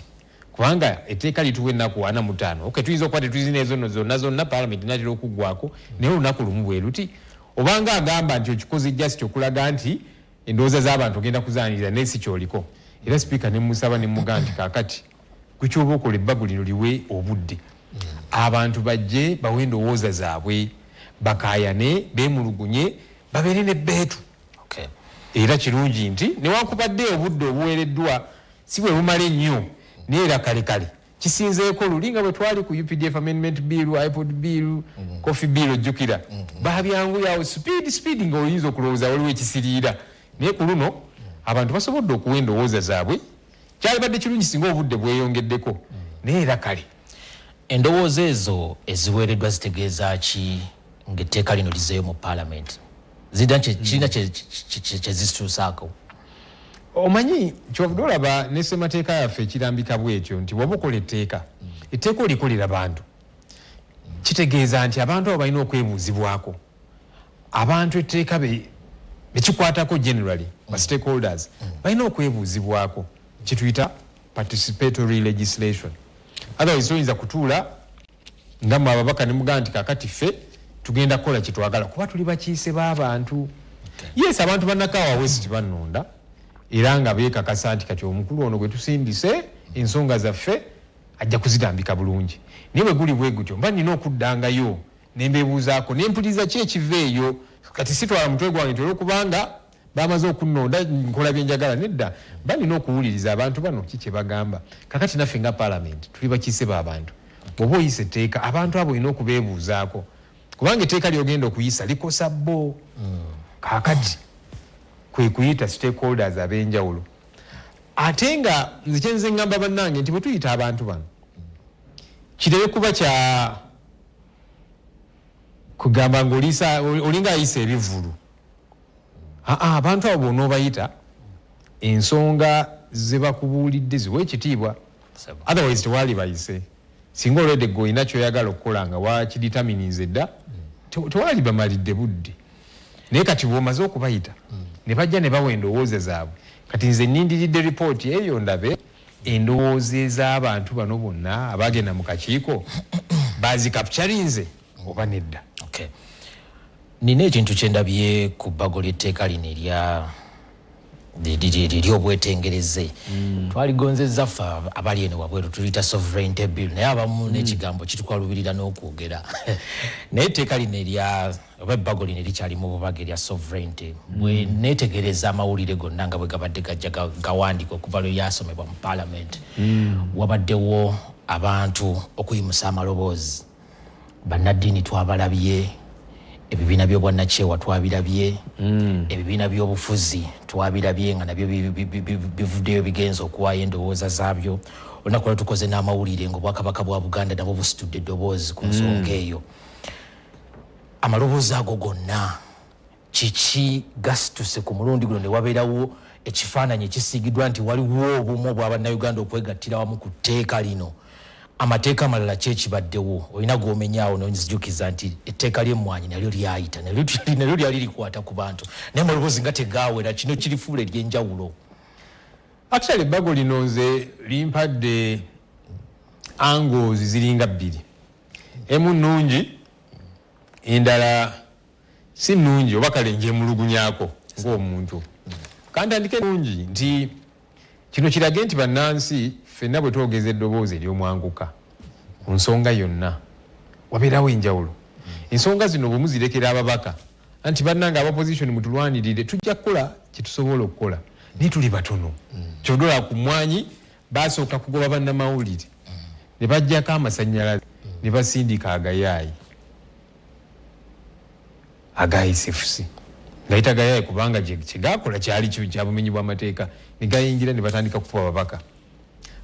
kubanga etteeka lituwa ennaku 45 okay tuyinza okuba tetuzina ezo zonna parliament natera okuggwako naye olunaku lumu bwe luti obanga agamba nti okikoze just okulaga nti endowooza z'abantu ogenda kuzaaniriza naye si kyoliko era speaker ne musaba ne mugaa nti kaakati kukyoba okola ebbago lino liwe obudde abantu bajje bawe endowooza zaabwe bakaayane beemulugunye babeere n'ebbeetu era kirungi nti newankubadde obudde obuweereddwa si bwe bumala ennyo naye era kale kisinzeeko luli nga bwe twali ku UPDF amendment bill iPod bill coffee bill ojjukira babyanguyawo speed nga oyinza okulowooza waliwo ekisiriira naye ku luno abantu basobodde okuwa endowooza zaabwe kyalibadde kirungi singa obudde bweyongeddeko naye era kale endowooza ezo eziweereddwa zitegeeza ki ng'etteeka lino lizeeyo mu parliament zidda kirina kyezituusaako omanyi kyovudde olaba ne ssemateeka yaffe ekirambika bwetyo nti waba okola etteeka olikolera bantu kitegeeza nti abantu abo balina okwebuuzibwako abantu etteeka bekikwatako generally ba stakeholders balina okwebuuzibwako kituyita participatory legislation. Otherwise oyinza kutuula nga mu ababaka ne mugamba nti kakati ffe tugenda kukola kyetwagala kuba tuli bakiise b'abantu. Yes, abantu bannakawa West bannonda era nga beekakasa nti kati omukulu ono gwe tusindise ensonga zaffe ajja kuzitambika bulungi. Naye bwe guli bwe gutyo mba nina okuddangayo ne mbeebuuzaako ne mpuliriza ki ekiva eyo. Kati sitwala mutwe gwange nti olwokubanga bamaze okunnonda nkola bye njagala, nedda mba nina okuwuliriza abantu bano ki kye bagamba. Kakati naffe nga Parliament tuli bakiise b'abantu. Bw'oba oyisa etteeka abantu abo olina okubeebuuzaako kubanga etteeka ly'ogenda okuyisa likosa bo. Kakati kwe kuyita stakeholders ab'enjawulo. Ate nga nze kyenze ngamba bannange nti bwe tuyita abantu bano kirebe kuba kya kugamba ng'olinga ayisa ebivulu. Abantu abo bonoobayita ensonga ze bakubuulidde ziwe ekitiibwa. Otherwise tewali bayise. Singa olwedde gwe olina kyoyagala okukola nga wakiditaminize dda tewali bamalidde budde. Naye kati bw'omaze okubayita ne bajja ne bawa endowooza zaabwe. Kati nze nnindiridde ripooti eyo ndabe endowooza ez'abantu bano bonna abagenda mu kakiiko bazikapcharinze oba nedda. Okay. Nina ekintu kyendabye ku bbago ly'etteeka lino ery'obwetengereze. Twaligonzezza ffe abali eno wabweru tuliyita sovereignty bill naye abamu n'ekigambo kitukwalubirira n'okwogera. Naye etteeka lino oba ebbago lino erikyalimu bubaga erya sovereignty bwe neetegereza amawulire gonna nga bwe gabadde gajja gawandiika okuva lwe lyasomebwa mu Parliament wabaddewo abantu okuyimusa amaloboozi. Bannaddiini twabalabye, ebibiina by'obwannakyewa twabirabye, ebibiina by'obufuzi twabirabye nga nabyo bivuddeyo bigenza okuwaayo endowooza zaabyo. Olunaku lwa tukoze n'amawulire ng'obwakabaka bwa Buganda nabwo busitudde eddoboozi ku nsonga eyo. Amaloboozi ago gonna kiki gasituse ku mulundi guno ne wabeerawo ekifaananyi ekisiigiddwa nti waliwo obumu obwa bannayuganda okwegattira wamu ku tteeka lino. Amateeka amalala kyekibaddewo olina gwomenyaawo nonzijukiza nti etteeka ly'emmwanyi nalyo lyayita nalyo lyali likwata ku bantu naye amaloboozi nga tegaawera kino kirifuula ery'enjawulo. Actually ebbago lino nze limpadde angles ziringa bbiri. Emu nnungi endala si nnungi oba kale njemulugunyaako ng'omuntu. Kantandike nnungi nti kino kirage nti bannansi ffenna bwe twogeza eddoboozi ery'omwanguka ku nsonga yonna wabeerawo enjawulo. Ensonga zino bwe muzirekera ababaka anti bannanga abapposition mutulwanirire tujja kukola kye tusobola okukola naye tuli batono. Kyodola ku mmwanyi baasooka kugoba bannamawulire ne bajjako amasannyalaze ne basindika agayaayi aga SFC ngayita gayaayi kubanga kyegakola kyali kya bumenyi bw'amateeka ne gayingira ne batandika kufuba ababaka.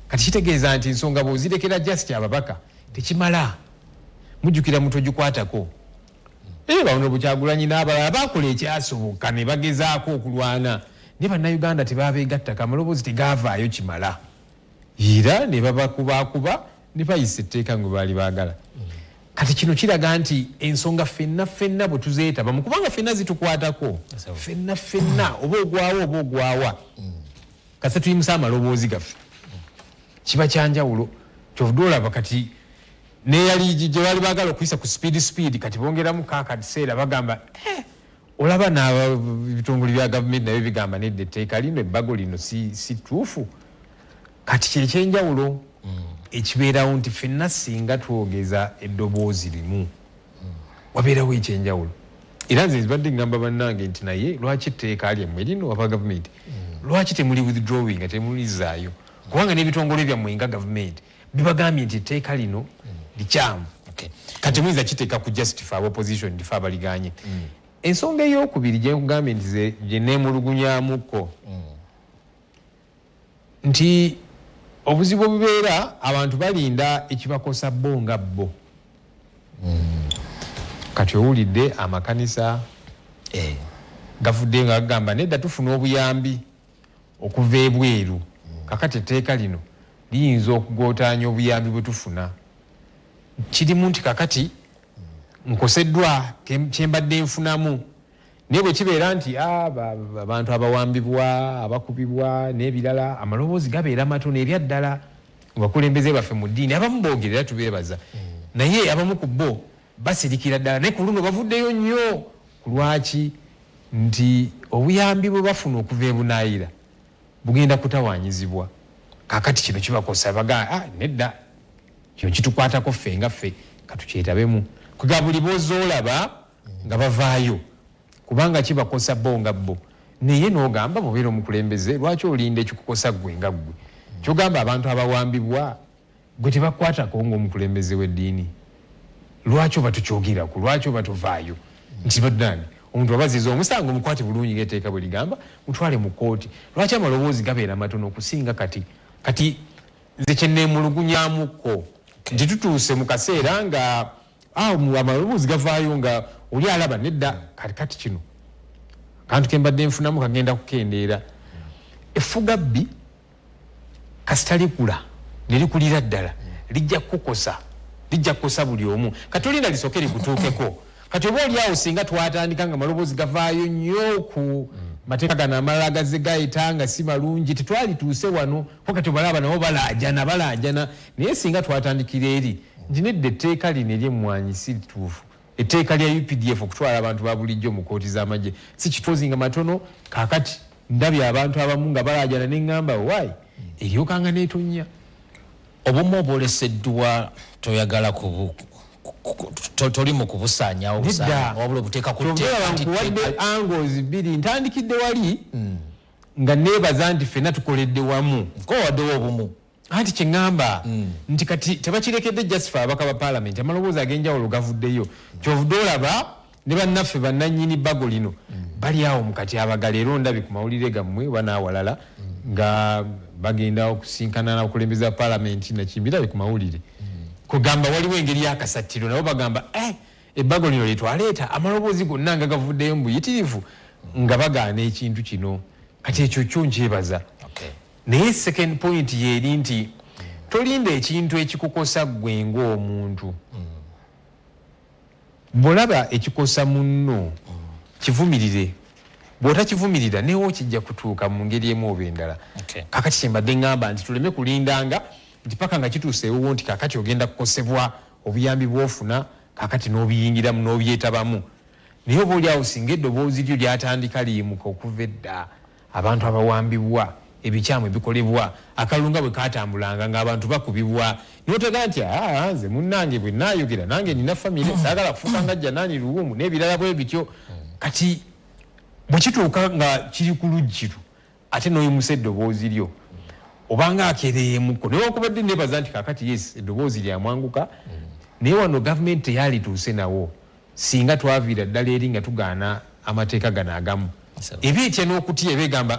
Kati kitegeeza nti ensonga bw'ozirekera just ababaka tekimala mujjukira muto gikwatako. Bano Bukyagulanyi n'abalala baakola ekyasoboka ne bagezaako okulwana naye bannayuganda tebaabeegattako amaloboozi tegaavaayo kimala era ne babakubakuba ne bayisa etteeka nga baali baagala. Kati kino kiraga nti ensonga ffenna bwe tuzeetabamu kubanga ffenna zitukwatako ffenna oba ogwawa oba ogwawa kase tuyimusa amaloboozi gaffe kiba kyanjawulo. Kyovudde olaba kati neyali gye baali baagala okuyisa ku speed kati bongeramu kaakaseera bagamba olaba n'ebitongole bya gavumenti nabyo bigamba nedda etteeka lino ebbago lino si tuufu. Kati kyekyenjawulo ekibeerawo nti ffenna singa twogeza eddoboozi limu wabeerawo ekyenjawulo. Era nze zibadde ngamba bannange nti naye lwaki etteeka lyammwe lino aba gavumenti lwaki temuli withdrawing nga temulizaayo kubanga n'ebitongole byammwe nga gavumenti bibagambye nti etteeka lino likyamu. Kati muyinza kiteeka ku justify opposition ndifa abaliganye. Ensonga ey'okubiri gye nkugambye nti gye neemulugunyaamuko nti obuzibu obubeera abantu balinda ekibakosa bo nga bo. Kati owulidde amakanisa gavudde nga gagamba nedda tufuna obuyambi okuva ebweru kakati etteeka lino liyinza okugootaanya obuyambi bwe tufuna. Kirimu nti kakati nkoseddwa kyembadde nfunamu naye bwe kibeera nti abantu abawambibwa abakubibwa n'ebirala amaloboozi gabeera matono ebyaddala abakulembeze baffe mu ddiini abamu boogerera tubeebaza naye abamu ku bo basirikira ddala naye ku luno bavuddeyo nnyo ku lwaki nti obuyambi bwe bafuna okuva ebunaayira bugenda kutawaanyizibwa kaakati kino kibakosa bagaa nedda kino kitukwatako ffe nga ffe katukyetabemu kuga buli bozoolaba nga bavaayo kubanga kibakosa bo nga bo naye n'ogamba mubeera omukulembeze lwaki olinda ekikukosa ggwe nga ggwe kyogamba abantu abawambibwa gwe tebakwatako ng'omukulembeze w'eddiini lwaki oba tukyogeraku lwaki oba tuvaayo nti badani omuntu abaziza omusango mukwate bulungi ng'etteeka bwe ligamba mutwale mu kkooti lwaki amaloboozi gabeera matono okusinga kati nze kyenneemulugunyamukko nti tutuuse mu kaseera nga amaloboozi gavaayo nga oli alaba nedda kati kino kantu kembadde nfunamu kagenda kukendeera effuga bbi kasita likula ne likulira ddala lijja kukosa buli omu kati olinda lisooke likutuukeko kati oba oli awo singa twatandika nga amaloboozi gavaayo nnyo ku mateeka gano amalala gazze gayita nga si malungi tetwalituuse wano kati obalaba nabo balaajana naye singa twatandikira eri nti nedda etteeka lino ery'emmwanyi si lituufu etteeka lya UPDF okutwala abantu ba bulijjo mu kooti z'amagye si kitoozi nga matono kaakati ndabye abantu abamu nga balaajana neŋŋamba waayi eryokanga neetonya obumu obwoleseddwa toyagala toli mu kubusaanyawo wabula obuteeka kuwadde angles bbiri ntandikidde wali nga neebaza nti ffenna tukoledde wamu kowaddewo obumu anti kyeŋŋamba nti kati tebakirekedde justife ababaka ba paalamenti amaloboozi ag'enjawulo gavuddeyo kyovudde olaba ne bannaffe bannannyini bbago lino bali awo mu kati abagala era ondabi ku mawulire gammwe banaawalala nga bagenda okusinkana n'abakulembeze ba paalamenti nakimbirabe ku mawulire kugamba waliwo engeri y'akasattiro nabo bagamba ebbago lino lyetwaleeta amaloboozi gonna nga gavuddeyo mu buyitirivu nga bagaana ekintu kino kati ekyo kyo nkyebaza naye second point yeeri nti tolinda ekintu ekikukosa ggwe ng'omuntu bw'olaba ekikosa munno kivumirire bw'otakivumirira newo kijja kutuuka mu ngeri emu oba endala kakati kyembadde ŋŋamba nti tuleme kulindanga nti paka nga kituuseewo nti kakati ogenda kukosebwa obuyambi bw'ofuna kakati n'obiyingiramu n'obyetabamu naye oba oli awo singa eddoboozi lyo lyatandika liyimuka okuva edda abantu abawambibwa ebikyamu ebikolebwa akalunga bwe katambulanga ng'abantu bakubibwa n'otegaa nti nze munnange bwe naayogera nange nina famire saagala kufuuka nga jjanaani luwumu n'ebirala bwe bityo kati bwe kituuka nga kiri ku luggiru ate n'oyimusa eddoboozi lyo obanga akeereyemuko naye wakubadde neebaza nti kakati yes eddoboozi lyamwanguka naye wano gavumenti teyalituuse nawo singa twaviira ddala eri nga tugaana amateeka gano agamu eba etya n'okutya eba egamba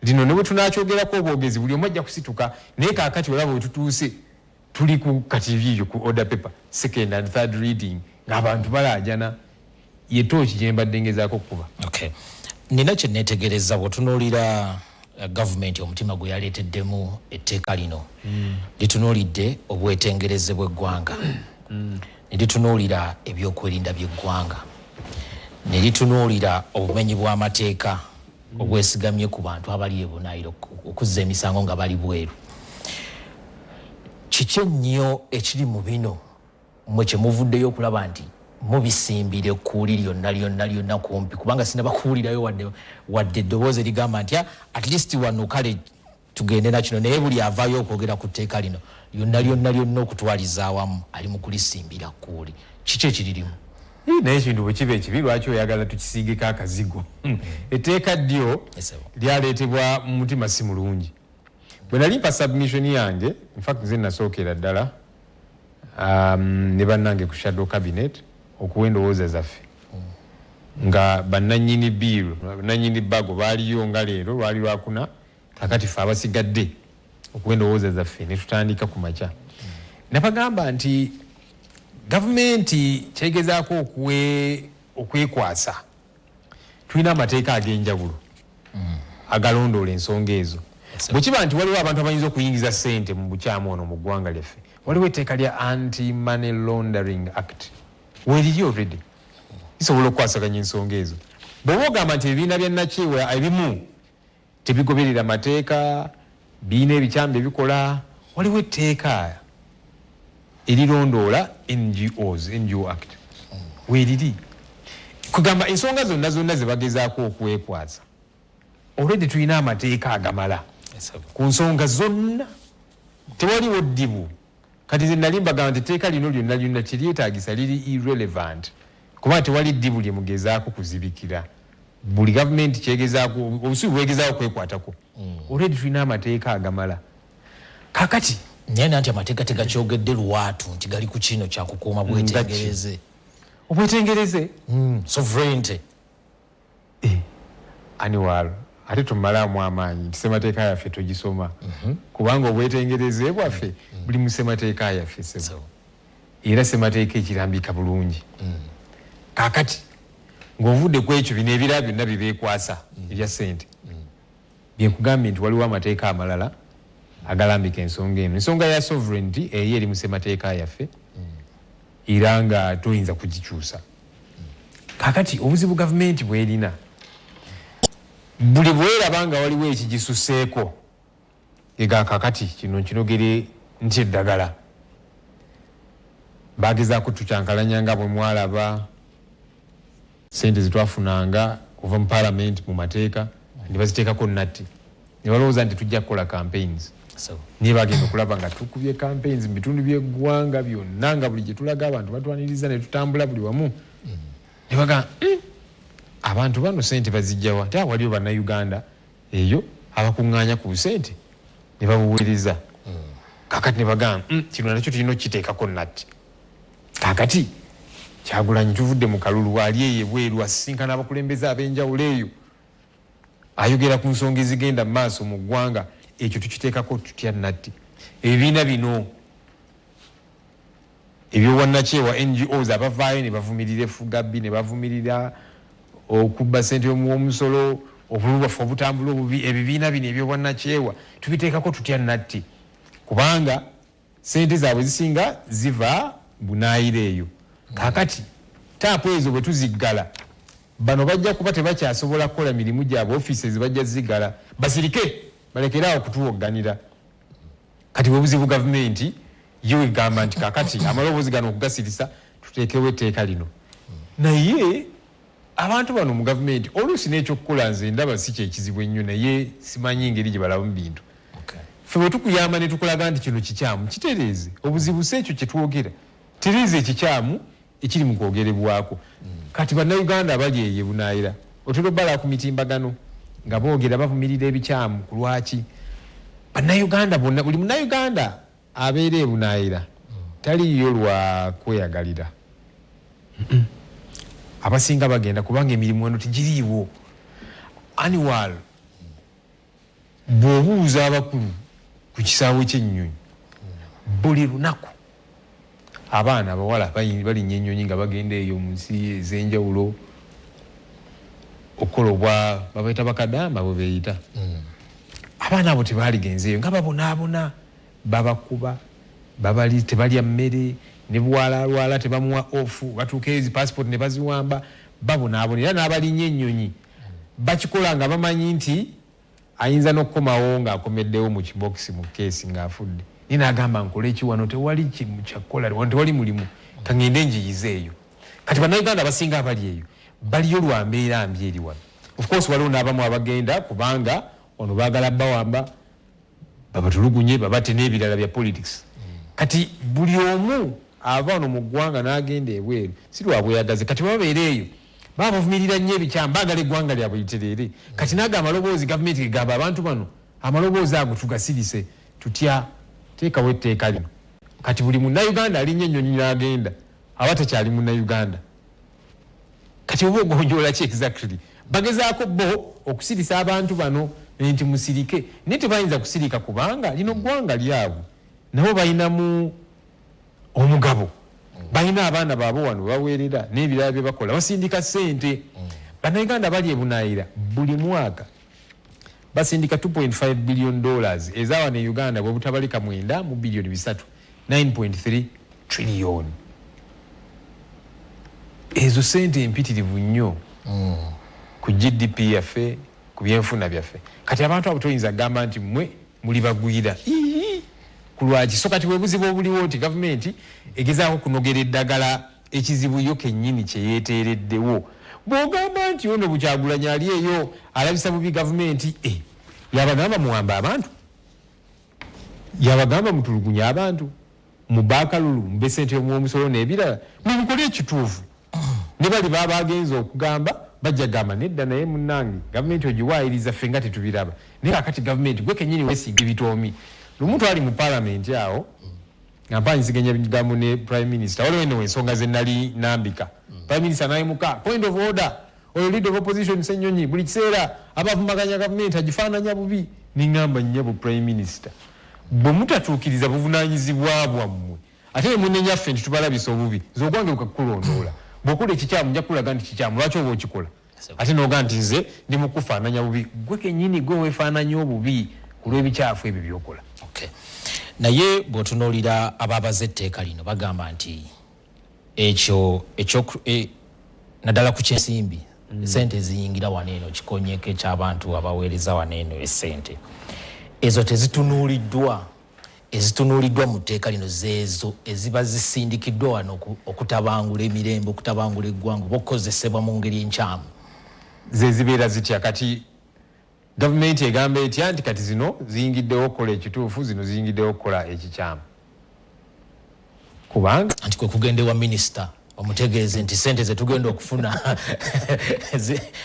lino ne bwe tunakyogerako obwogezi buli omu ajja kusituka naye kaakati olaba bwe tutuuse tuli ku kativiyo ku order paper second and third reading ng'abantu balaajana yetooki gye mbadde ngezaako okukuba nina kye neetegereza bw'otunuulira gavumenti omutima gwe yaleeteddemu etteeka lino litunuulidde obwetengereze bw'eggwanga ne litunuulira ebyokwerinda by'eggwanga ne litunuulira obumenyi bw'amateeka obwesigamye ku bantu abali ebunaayiro okuzza emisango nga bali bweru kiki ennyo ekiri mu bino mwe kye muvuddeyo okulaba nti mubisimbire kuuli lyonna kumpi kubanga sinabakuwulirayo wadde eddoboozi erigamba nti at least wano kale tugende nakino naye buli avaayo okwogera ku tteeka lino lyonna okutwaliza awamu ali mu kulisimbira kuuli kiki ekiririmu naye ekintu bwe kiba ekibi lwaki oyagala tukisiigeko akazigo etteeka ddyo lyaleetebwa mu mutima si mulungi bwe nali mpa submission yange infact nze nasookera ddala ne bannange ku shadow cabinet okuwa endowooza zaffe nga bannannyini biiro bannannyini bago baaliyo nga leero lwali lwakuna kakati ffe abasigadde okuwa endowooza zaffe ne tutandika ku makya nabagamba nti gavumenti kyegezaako okwekwasa tulina amateeka ag'enjawulo agalondoola ensonga ezo bwe kiba nti waliwo abantu abayinza okuyingiza ssente mu bukyamu ono mu ggwanga lyaffe waliwo etteeka lya anti money laundering act weeriri already lisobola okukwasaganya ensonga ezo bw'ogamba nti ebibiina bya nakyewa ebimu tebigoberera mateeka biina ebikyamu ebikola waliwo etteeka erirondoola NGO Act weeriri kugamba ensonga zonna ze bagezaako okwekwaza already tulina amateeka agamala ku nsonga zonna tewaliwo ddibu kati ze nali mbagamba nti etteeka lino lyonna teryetaagisa liri irrelevant kubanga tewali ddibu lye mugezaako kuzibikira buli gavumenti kyegezaako obusubi bwegezaako kwekwatako already tulina amateeka agamala kakati naye nti amateeka tegakyogedde lwatu nti gali ku kino kyakukuuma bwetengereze obwetengereze sovereignty aniwalo ate tumalaamu amaanyi nti ssemateeka yaffe tugisoma kubanga obwetengereze bwaffe buli mu ssemateeka yaffe era ssemateeka ekirambika bulungi kakati ng'ovudde ku ekyo bino ebirala byonna bibeekwasa ebya ssente byenkugambye nti waliwo amateeka amalala agalambika ensonga eno ensonga ya sovereignty eyo eri mu ssemateeka yaffe era nga toyinza kugikyusa kakati obuzibu gavumenti bwerina buli bweraba nga waliwo ekigisuseeko ega kakati kino kinogere nti eddagala bagezaako tukyankalanya nga bwe mwalaba sente zetwafunanga kuva mu parliament mu mateeka ne baziteekako natti ne balowooza nti tujja kukola campaigns niye bagenda okulaba nga tukubye campaigns mu bitundu by'eggwanga byonna nga buli gye tulaga abantu batwaniriza ne tutambula buli wamu ne bagamba abantu bano sente bazijjawa ate waliwo bannayuganda eyo abakuŋŋaanya ku busente ne babuweereza kakati ne bagamba kino nakyo tulina okukiteekako natti kakati Kyagulanyi tuvudde mu kalulu ali eyo bweru asisinkana abakulembeze ab'enjawulo eyo ayogera ku nsonga ezigenda mu maaso mu ggwanga ekyo tukiteekako tutya natti ebibiina bino ebyowannakyewa NGOs abavaayo ne bavumirira effugabbi ne bavumirira okubba ssente y'omusolo obululu bwaffe obutambula obubi ebibiina bino ebyowannakyewa tubiteekako tutya natti kubanga ssente zaabwe zisinga ziva bunaayira eyo kakati taapu ezo bwe tuziggala bano bajja kuba tebakyasobola kukola mirimu gyabwe offices bajja ziggala basirike balekeraawo kutuwogganira kati bwebuzibu gavumenti yo egamba nti kakati amaloboozi gano okugasirisa tuteekewo etteeka lino naye abantu bano mu gavumenti oluusi n'ekyokukola nze ndaba si kyekizibu ennyo naye simanyi ngeri gye balabamu bintu ffe bwe tukuyamba ne tukulaga nti kino kikyamu kitereeze obuzibu si ekyo kye twogera tereeze ekikyamu ekiri mu kwogerebwako kati bannayuganda abali eyo ebunaayira otera obbala ku mitimbagano nga boogera bavumirira ebikyamu ku lwaki bannayuganda bonna buli munnayuganda abeera ebunaayira taliyo lwa kweyagalira abasinga bagenda kubanga emirimu eno tegiriiwo annual bw'obuuza abakulu ku kisaawe ky'ennyonyi buli lunaku abaana abawala balinnya ennyonyi nga bagenda eyo mu nsi ez'enjawulo okukola obwa babayita bakadamba bwe beeyita abaana abo tebaaligenzeeyo nga babonaabona babakuba tebalya mmere ne bwalaalwala tebamuwa ofu batuuka ezi passport ne baziwamba babonaabona era n'abalinnya ennyonyi bakikola nga bamanyi nti ayinza n'okukomawo ng'akomeddewo mu kibokisi mu keesi ng'afudde ni nagamba nkola ekiwano tewali kimu kyakukola wano tewali mulimu kangende njiyize eyo kati bannayuganda abasinga abali eyo baliyo lwa mbeera mbi eri wano of course waliwo n'abamu abagenda kubanga ono baagala bawamba babatulugunye babate n'ebirala bya politics kati buli omu ava wano mu ggwanga n'agenda ebweru si lwabweyagaze kati babeera eyo baba bavumirira nnyo ebikyamu baagala eggwanga lyabwe litereere kati naga amaloboozi gavumenti gegamba abantu bano amaloboozi ago tugasirise tutya teekawo etteeka lino kati buli munnayuganda alinnyo ennyonyi n'agenda aba takyali munnayuganda kati oba ogonjoola ki exactly bagezaako bo okusirisa abantu bano nti musirike naye tebayinza kusirika kubanga lino ggwanga lyabwe nabo balinamu omugabo balina abaana baabwe wano baweerera n'ebirala bye bakola basindika ssente bannayuganda bali ebunaayira buli mwaka basindika $2.5 billion ezawano e Uganda bwe butabalika 9 mu bilioni 3 9.3 trillion ezo sente empitirivu nnyo ku GDP yaffe ku byenfuna byaffe kati abantu abo toyinza gamba nti mmwe muli bagwira ku lwaki so kati webuzibu obuliwo nti gavumenti egezaako kunogera eddagala ekizibu yo kennyini kye yeeteereddewo bw'ogamba nti ono Bukyagulanya ali eyo alabisa bubi gavumenti yabagamba muwamba abantu yabagamba mutulugunya abantu mubakalulu mbe ssente y'omusolo n'ebirala mubikole ekituufu ne bali baba agenza okugamba bajja gamba nedda naye munnange gavumenti ogiwaayiriza ffe nga tetubiraba naye kakati gavumenti gwe kennyini weesiga ebitoomi lumuntu ali mu palamenti awo nga mpanyiziganya bigambo ne prime minister waliwo eno ensonga ze nali nambika prime minister nayimuka point of order oyo leader of opposition Ssenyonyi buli kiseera abavumaganya gavumenti agifaananya bubi niŋŋamba nnyabo prime minister bwe mutatuukiriza buvunaanyizibwa bwammwe ate ne munnenyaffe nti tubalabisa obubi nze ogwange bukakulondoola bw'okola ekikyamu nja kulaga nti kikyamu lwaki oba okikola ate n'oga nti nze ndi mu kufaananya bubi gwe kennyini gwe weefaananya obubi ku lw'ebikyafu ebyo by'okola. Naye bw'otunuulira abaabaza etteeka lino bagamba nti ekyo naddala ku kyensimbi sente ziyingira wano eno kikonyeko eky'abantu abaweereza wano eno essente ezo ezitunuuliddwa mu tteeka lino zeezo eziba zisindikiddwa wano okutabangula emirembe okutabangula eggwanga oba okukozesebwa mu ngeri enkyamu ze zibeera zitya kati gavumenti egamba etya nti kati zino ziyingiddewo okukola ekituufu zino ziyingiddewo okukola ekikyamu kubanga anti kwe kugenda ewa minisita omutegeeze nti sente ze tugenda okufuna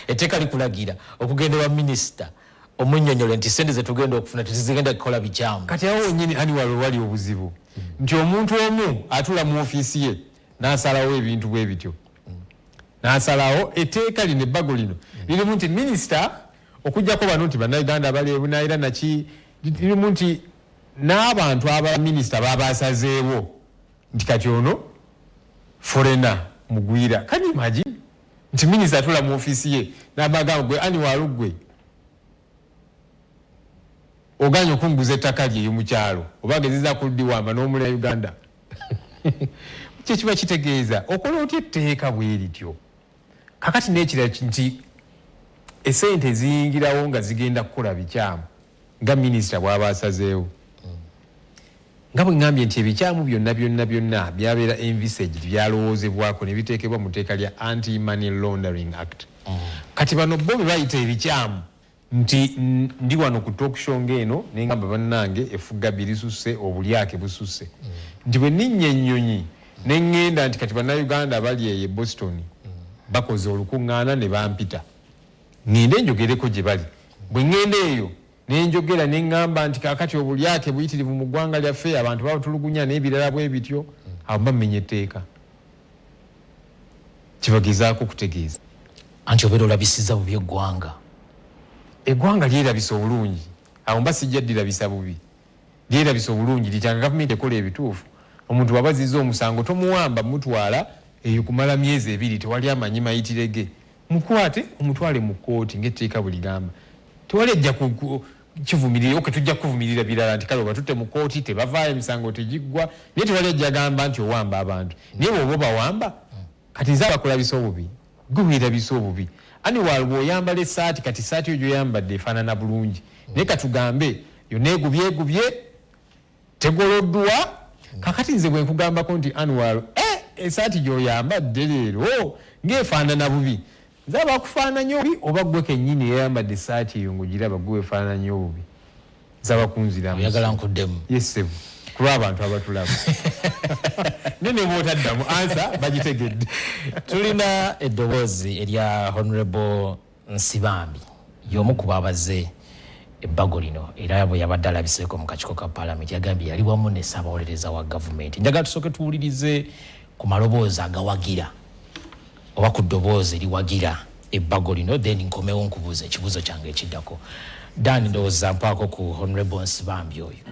etteeka likulagira okugenda ewa minisita omunnyonnyole nti sente ze tugenda okufuna tezigenda kukola bikyamu kati awo wennyini aniwalo wali obuzibu nti omuntu omu atula mu ofiisi ye n'asalawo ebintu bwe bityo n'asalawo etteeka lino ebbago lino lirimu nti minisita okujjako bano nti bannayuganda abali ebunaayira naki lirimu nti n'abantu aba minisita babasazeewo nti kati ono forena mugwira kani imagine nti minisita atula mu ofiisi ye n'abagamba gwe aniwalo gwe oganya okunguza ettaka lye mu kyalo oba agezeza kuliddiwamba n'omula Uganda kye kiba kitegeeza okola otya etteeka bwe lityo kakati n'ekirala nti esente eziyingirawo nga zigenda kukola bikyamu nga minisita bw'aba asazeewo nga bwe ŋŋambye nti ebikyamu byonna byabeera envisaged byalowoozebwako ne biteekebwa mu tteeka lya Anti-Money Laundering Act kati bano bo bwe bayita ebikyamu nti ndi wano ku talk show ng'eno ne ngamba bannange effugabbi lisusse obulyake bususse nti bwe ninnya ennyonyi ne ŋŋenda nti kati bannayuganda abali eyo e Boston bakoze olukuŋŋaana ne bampita ngende njogereko gye bali bwe ŋŋenda eyo ne njogera ne ŋŋamba nti kaakati obulyake buyitirivu mu ggwanga lyaffe abantu babatulugunya n'ebirala bwe bityo abo bamenya etteeka kibagezaako kutegeeza anti obeera olabisiza bubi eggwanga eggwanga lyerabisa obulungi awo mba sijja ddirabisa bubi lyerabisa obulungi lityanga gavumenti ekola ebituufu omuntu wabazizza omusango tomuwamba mutwala eyo kumala myezi 2 tewali amanyi mayitire ge mukwate omutwale mu kkooti ng'etteeka bwe ligamba tewali ajja kivumirira oke tujja kuvumirira birala nti kale obatutte mu kkooti tebavaayo emisango tegiggwa naye tewali ajja agamba nti owamba abantu naye bw'oba obawamba kati nze abakulabisa obubi gwe weerabisa obubi aniwal bw'oyambala essaati kati essaati oyo gy'oyambadde efaanana bulungi naye katugambe yonna egubyegubye tegoloddwa kakati nze bwe nkugambako nti aniwal essaati gy'oyambadde leero ng'efaanana bubi nze abakufaananya obubi oba gwe kennyini eyayambadde essaati eyo ng'ogiraba gwe weefaananya obubi nze abakunziramu oyagala nkuddemu yesebu kuba abantu abatulaba nene bw'otaddamu ansa bagitegedde. Tulina eddoboozi erya Honorable Nsibambi y'omu ku baabaze ebbago lino era bwe yabadde alabiseeko mu kakiiko ka Paalamenti yagambye yali wamu ne ssaabawolereza wa gavumenti. Njagala tusooke tuwulirize ku maloboozi agawagira oba ku ddoboozi eriwagira ebbago lino then nkomewo nkubuuza ekibuuzo kyange ekiddako. Dan ndowooza mpaako ku Honorable Nsibambi oyo.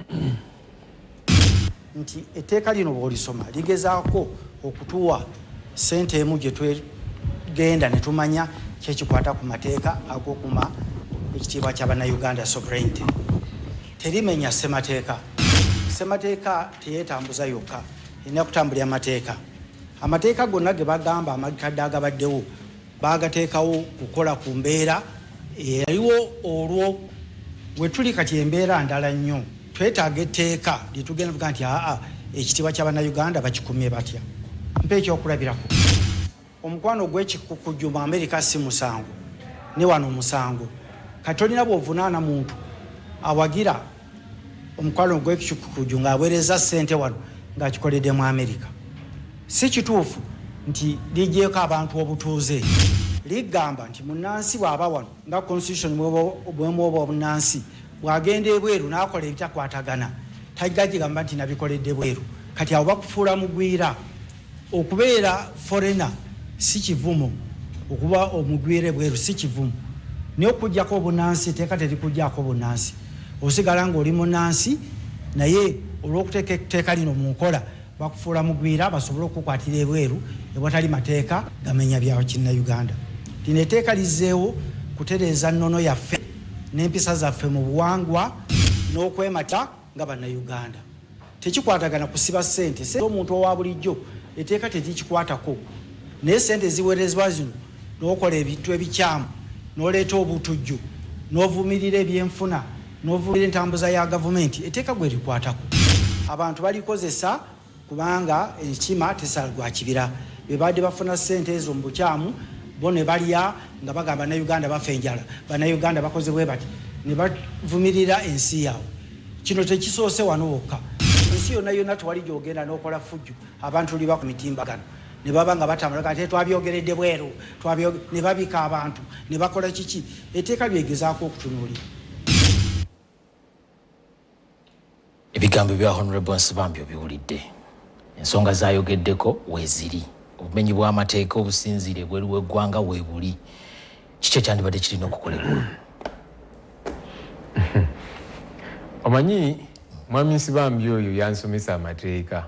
Nti etteeka lino bw'olisoma ligezaako okutuwa ssente emu gye twegenda ne tumanya kyekikwata ku mateeka ag'okuma ekitiibwa kya bannayuganda sovereignty. Terimenya ssemateeka. Ssemateeka teyeetambuza yokka, erina kutambulira amateeka. Amateeka gonna ge bagamba amakadde agabaddewo baagateekawo kukola ku mbeera eriwo olwo we tuli kati embeera ndala nnyo twetaaga etteeka lyetugenda tuga nti ekitiibwa ky'abannayuganda bakikumye batya mpa ekyokulabirako omukwano gw'ekikukujju mu Amerika si musango ne wano musango kati olina bw'ovunaana muntu awagira omukwano gw'ekikukujju ng'aweereza ssente wano ng'akikoledde mu Amerika si kituufu nti ligyeko abantu obutuuze ligamba nti munnansi bw'aba wano nga constitution bwemwoba obunnansi bw'agenda ebweru n'akola ebitakwatagana tajja gigamba nti nabikoledde bweru kati abo bakufuula mugwira okubeera foreigner si kivumo okuba omugwire bweru si kivumo naye okujjako obunnansi teeka terikujjako obunnansi osigala ng'oli munnansi naye olw'okuteeka etteeka lino mu nkola bakufuula mugwira basobole okukwatira ebweru ewatali mateeka gamenya bya kinnayuganda lino etteeka lizzeewo kutereeza nnono yaffe n'empisa zaffe mu buwangwa n'okwemata nga bannayuganda tekikwatagana kusiba ssente omuntu owa bulijjo etteeka terikikwatako naye ssente ziweerezebwa zino n'okola ebintu ebikyamu n'oleeta obutujju n'ovumirira ebyenfuna n'ovumirira entambuza ya gavumenti etteeka gwe likwatako abantu balikozesa kubanga ekima tesalgwa kibira be badde bafuna ssente ezo mu bukyamu bo ne balya nga bagamba bannayuganda bafa enjala bannayuganda bakoze bwe bati ne bavumirira ensi yaabwe kino tekisoose wano wokka ensi yonna yonna tewali gyogenda n'okola fujju abantu liba ku mitimbagano ne baba nga batambula kati twabyogeredde bweru ne babika abantu ne bakola kiki etteeka byegezaako okutunuulira ebigambo bya Honorable Nsibambi obiwulidde ensonga zayogeddeko weeziri obumenyi bw'amateeka obusinziire bweru w'eggwanga weebuli kiki ekyandibadde kirina okukolebwa omanyi mwami Nsibambi oyo yansomesa amateeka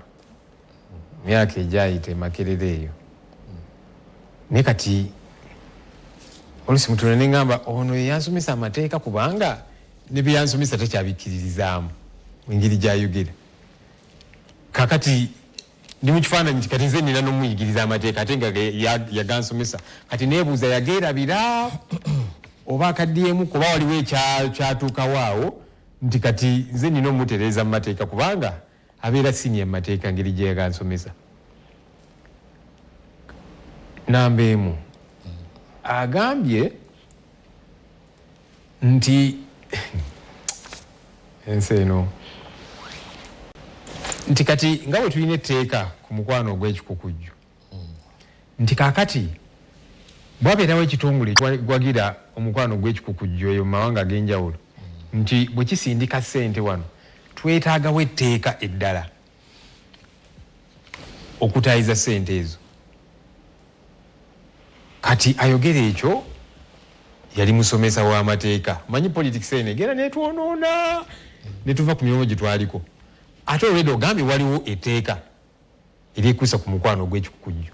myaka egyayita Makerere eyo naye kati oluusi mutuna ne ŋŋamba ono yansomesa amateeka kubanga ne bye yansomesa takyabikiririzaamu mu ngeri gy'ayogera kakati ndi mu kifaananyi nti kati nze nina n'omuyigiriza amateeka ate nga yagansomesa kati neebuuza yageerabira oba akaddiyemu kuba waliwo ekyatuukawo awo nti kati nze nina omutereeza mu mateeka kubanga abeera siniya mu mateeka ngeri gye yagansomesa namba emu agambye nti ensi eno nti kati nga bwe tulina etteeka ku mukwano ogw'ekikukujju nti kaakati bwabeerawo ekitongole gwagira omukwano ogw'ekikukujju eyo mu mawanga ag'enjawulo nti bwe kisindika ssente wano twetaagawo etteeka eddala okutaayiza ssente ezo kati ayogera ekyo yali musomesa w'amateeka manyi politics eno egenda netwonoona ne tuva ku myomo gye twaliko ate olwedde ogambye waliwo etteeka eryekuusa ku mukwano ogw'ekikukujju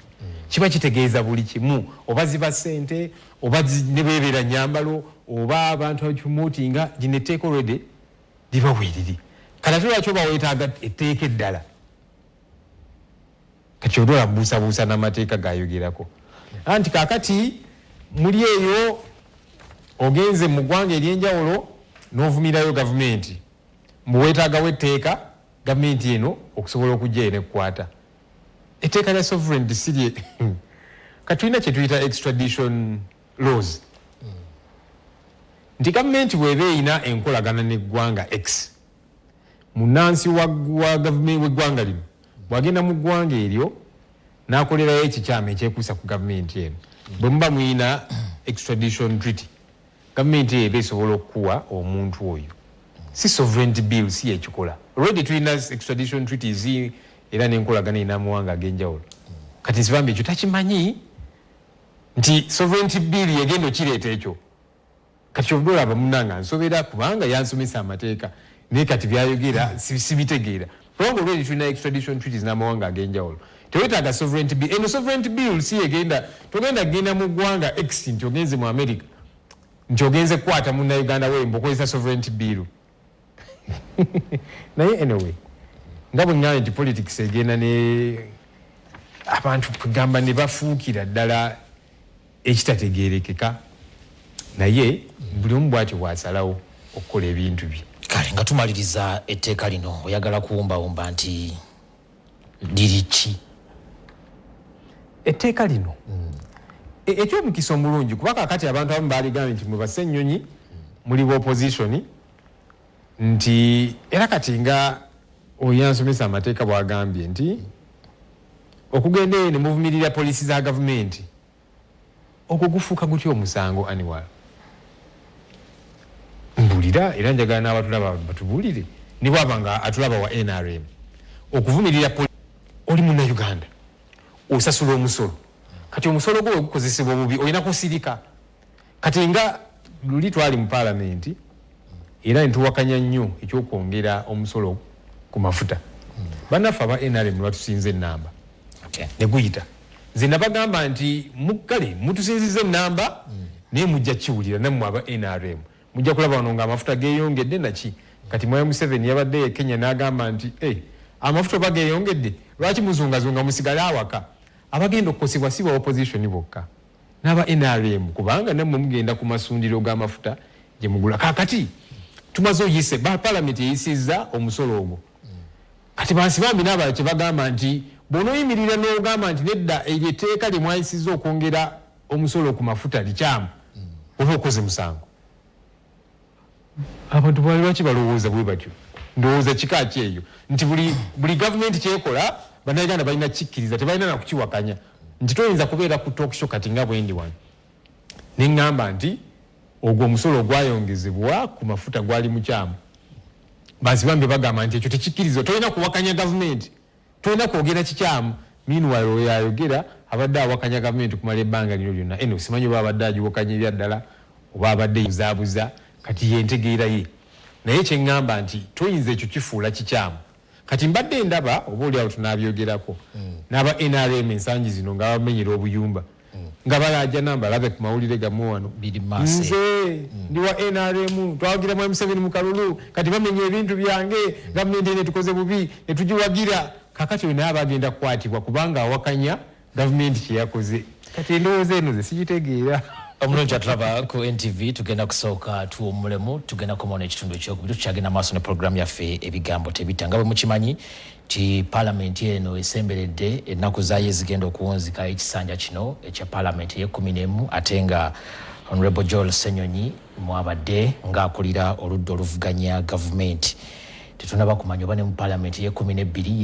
kiba kitegeeza buli kimu oba ziba ssente oba ne beebeera nyambalo oba abantu abakimuutinga gino etteeka olwedde liba weeriri kati ate lwaki oba weetaaga etteeka eddala kati odola buusabuusa n'amateeka gayogerako anti kaakati muli eyo ogenze mu ggwanga ery'enjawulo n'ovumirayo gavumenti mbuweetaagawo etteeka gavumenti eno okusobola okujja eno ekkwata etteeka lya sovereignty sirye katulina kye tuyita extradition laws nti gavumenti bw'eba eyina enkolagana n'eggwanga x munnansi wa gavumenti w'eggwanga lino bw'agenda mu ggwanga eryo n'akolerayo ekikyamu ekyekuusa ku gavumenti eno bwe muba muyina extradition treaty gavumenti eba esobola okukuwa omuntu oyo si sovereignty bill si yekikola already tulina extradition treaties era n'enkolagana n'amawanga ag'enjawulo kati Nsibambi ekyo takimanyi nti sovereignty bill yegenda okireeta ekyo kati kyovudde olaba munnanga nsobera kubanga yansomesa amateeka naye kati byayogera sibitegeera kubanga already tulina extradition treaties n'amawanga ag'enjawulo tewetaaga sovereignty bill eno sovereignty bill si yegenda togenda kgenda mu ggwanga x nti ogenze mu America nti ogenze kukwata munnayuganda wemba okozesa sovereignty bill naye anyway nga bwe ŋŋambye nti politics egenda ne abantu kugamba ne bafuukira ddala ekitategeerekeka naye buli omu bw'atyo bw'asalawo okukola ebintu bye. Kale nga tumaliriza etteeka lino oyagala kuwumbawumba nti liri ki? Etteeka lino ekyomukisa omulungi kuba kakati abantu abamu baaligambye nti mwe Ssenyonyi muli opposition nti era kati nga oyansomesa amateeka bw'agambye nti okugenda eyo ne muvumirira poliisi za gavumenti okwo gufuuka gutya omusango aniwala. Mbulira era njagala n'abatulaba batubuulire ne bw'aba nga atulaba wa NRM okuvumirira oli Munnayuganda osasula omusolo kati omusolo gwo gukozesebwa bubi olina kusirika kati nga luli twali mu paalamenti era nituwakanya nnyo ekyokwongera omusolo ku mafuta bannaffe aba NRM batusinze ennamba ne guyita nze nabagamba nti kale mutusinziza ennamba naye mujja kiwulira nammwe aba NRM mujja kulaba wano nga amafuta geeyongedde naki kati Mwai Museveni yabadde e Kenya n'agamba nti amafuta oba geeyongedde lwaki muzungazunga musigale awaka abagenda okukosebwa si ba opposition bokka n'aba NRM kubanga nammwe mugenda ku masundiro g'amafuta gye mugula kakati tumaze oyise paalamenti eyisizza omusolo ogwo kati bansi bambi n'abalala kye bagamba nti bw'onooyimirira n'ogamba nti nedda eryo etteeka lye mwayisizza okwongera omusolo ku mafuta likyamu oba okoze musango. Abantu bwali lwaki balowooza bwe batyo ndowooza kika ki eyo nti buli gavumenti kyekola bannayuganda balina kikkiriza tebalina nakukiwakanya nti toyinza kubeera ku talk show kati nga bwendi wano ne ŋŋamba nti ogwo omusolo ogwayongezebwa ku mafuta gwali mukyamu bansi bambi bagamba nti ekyo tekikkirizibwa tolina kuwakanya gavumenti tolina kwogera kikyamu meanwhile oyo ayogera abadde awakanya gavumenti kumala ebbanga lino lyonna eno simanyi oba abadde agiwakanya ebya ddala oba abadde yuzaabuza kati yentegeera ye naye kyeŋŋamba nti toyinza ekyo kifuula kikyamu kati mbadde ndaba oba oli awo tunaabyogerako n'aba NRM ensangi zino nga bamenyera obuyumba nga balajja namba labe ku mawulire gammwe wano nze ndi wa NRM twawagira Mwai Museveni mu kalulu kati bamenya ebintu byange gavumenti ene tukoze bubi ne tugiwagira kakati oyo naye abagenda kukwatibwa kubanga awakanya gavumenti kyeyakoze kati endowooza eno ze sigitegeera. Omulungi atulaba ku NTV tugenda kusooka tuwummulemu tugenda kumaona ekitundu ekyokubiri tukyagenda maaso ne programu yaffe ebigambo tebita nga bwe mukimanyi ti paalamenti eno esemberedde ennaku zaayo ezigenda okuwunzika ekisanja kino ekya paalamenti ey'e11 ate nga Honorable Joel Ssenyonyi mwabadde ng'akulira oludda oluvuganya gavumenti tetunaba kumanya oba ne mu paalamenti ey'e12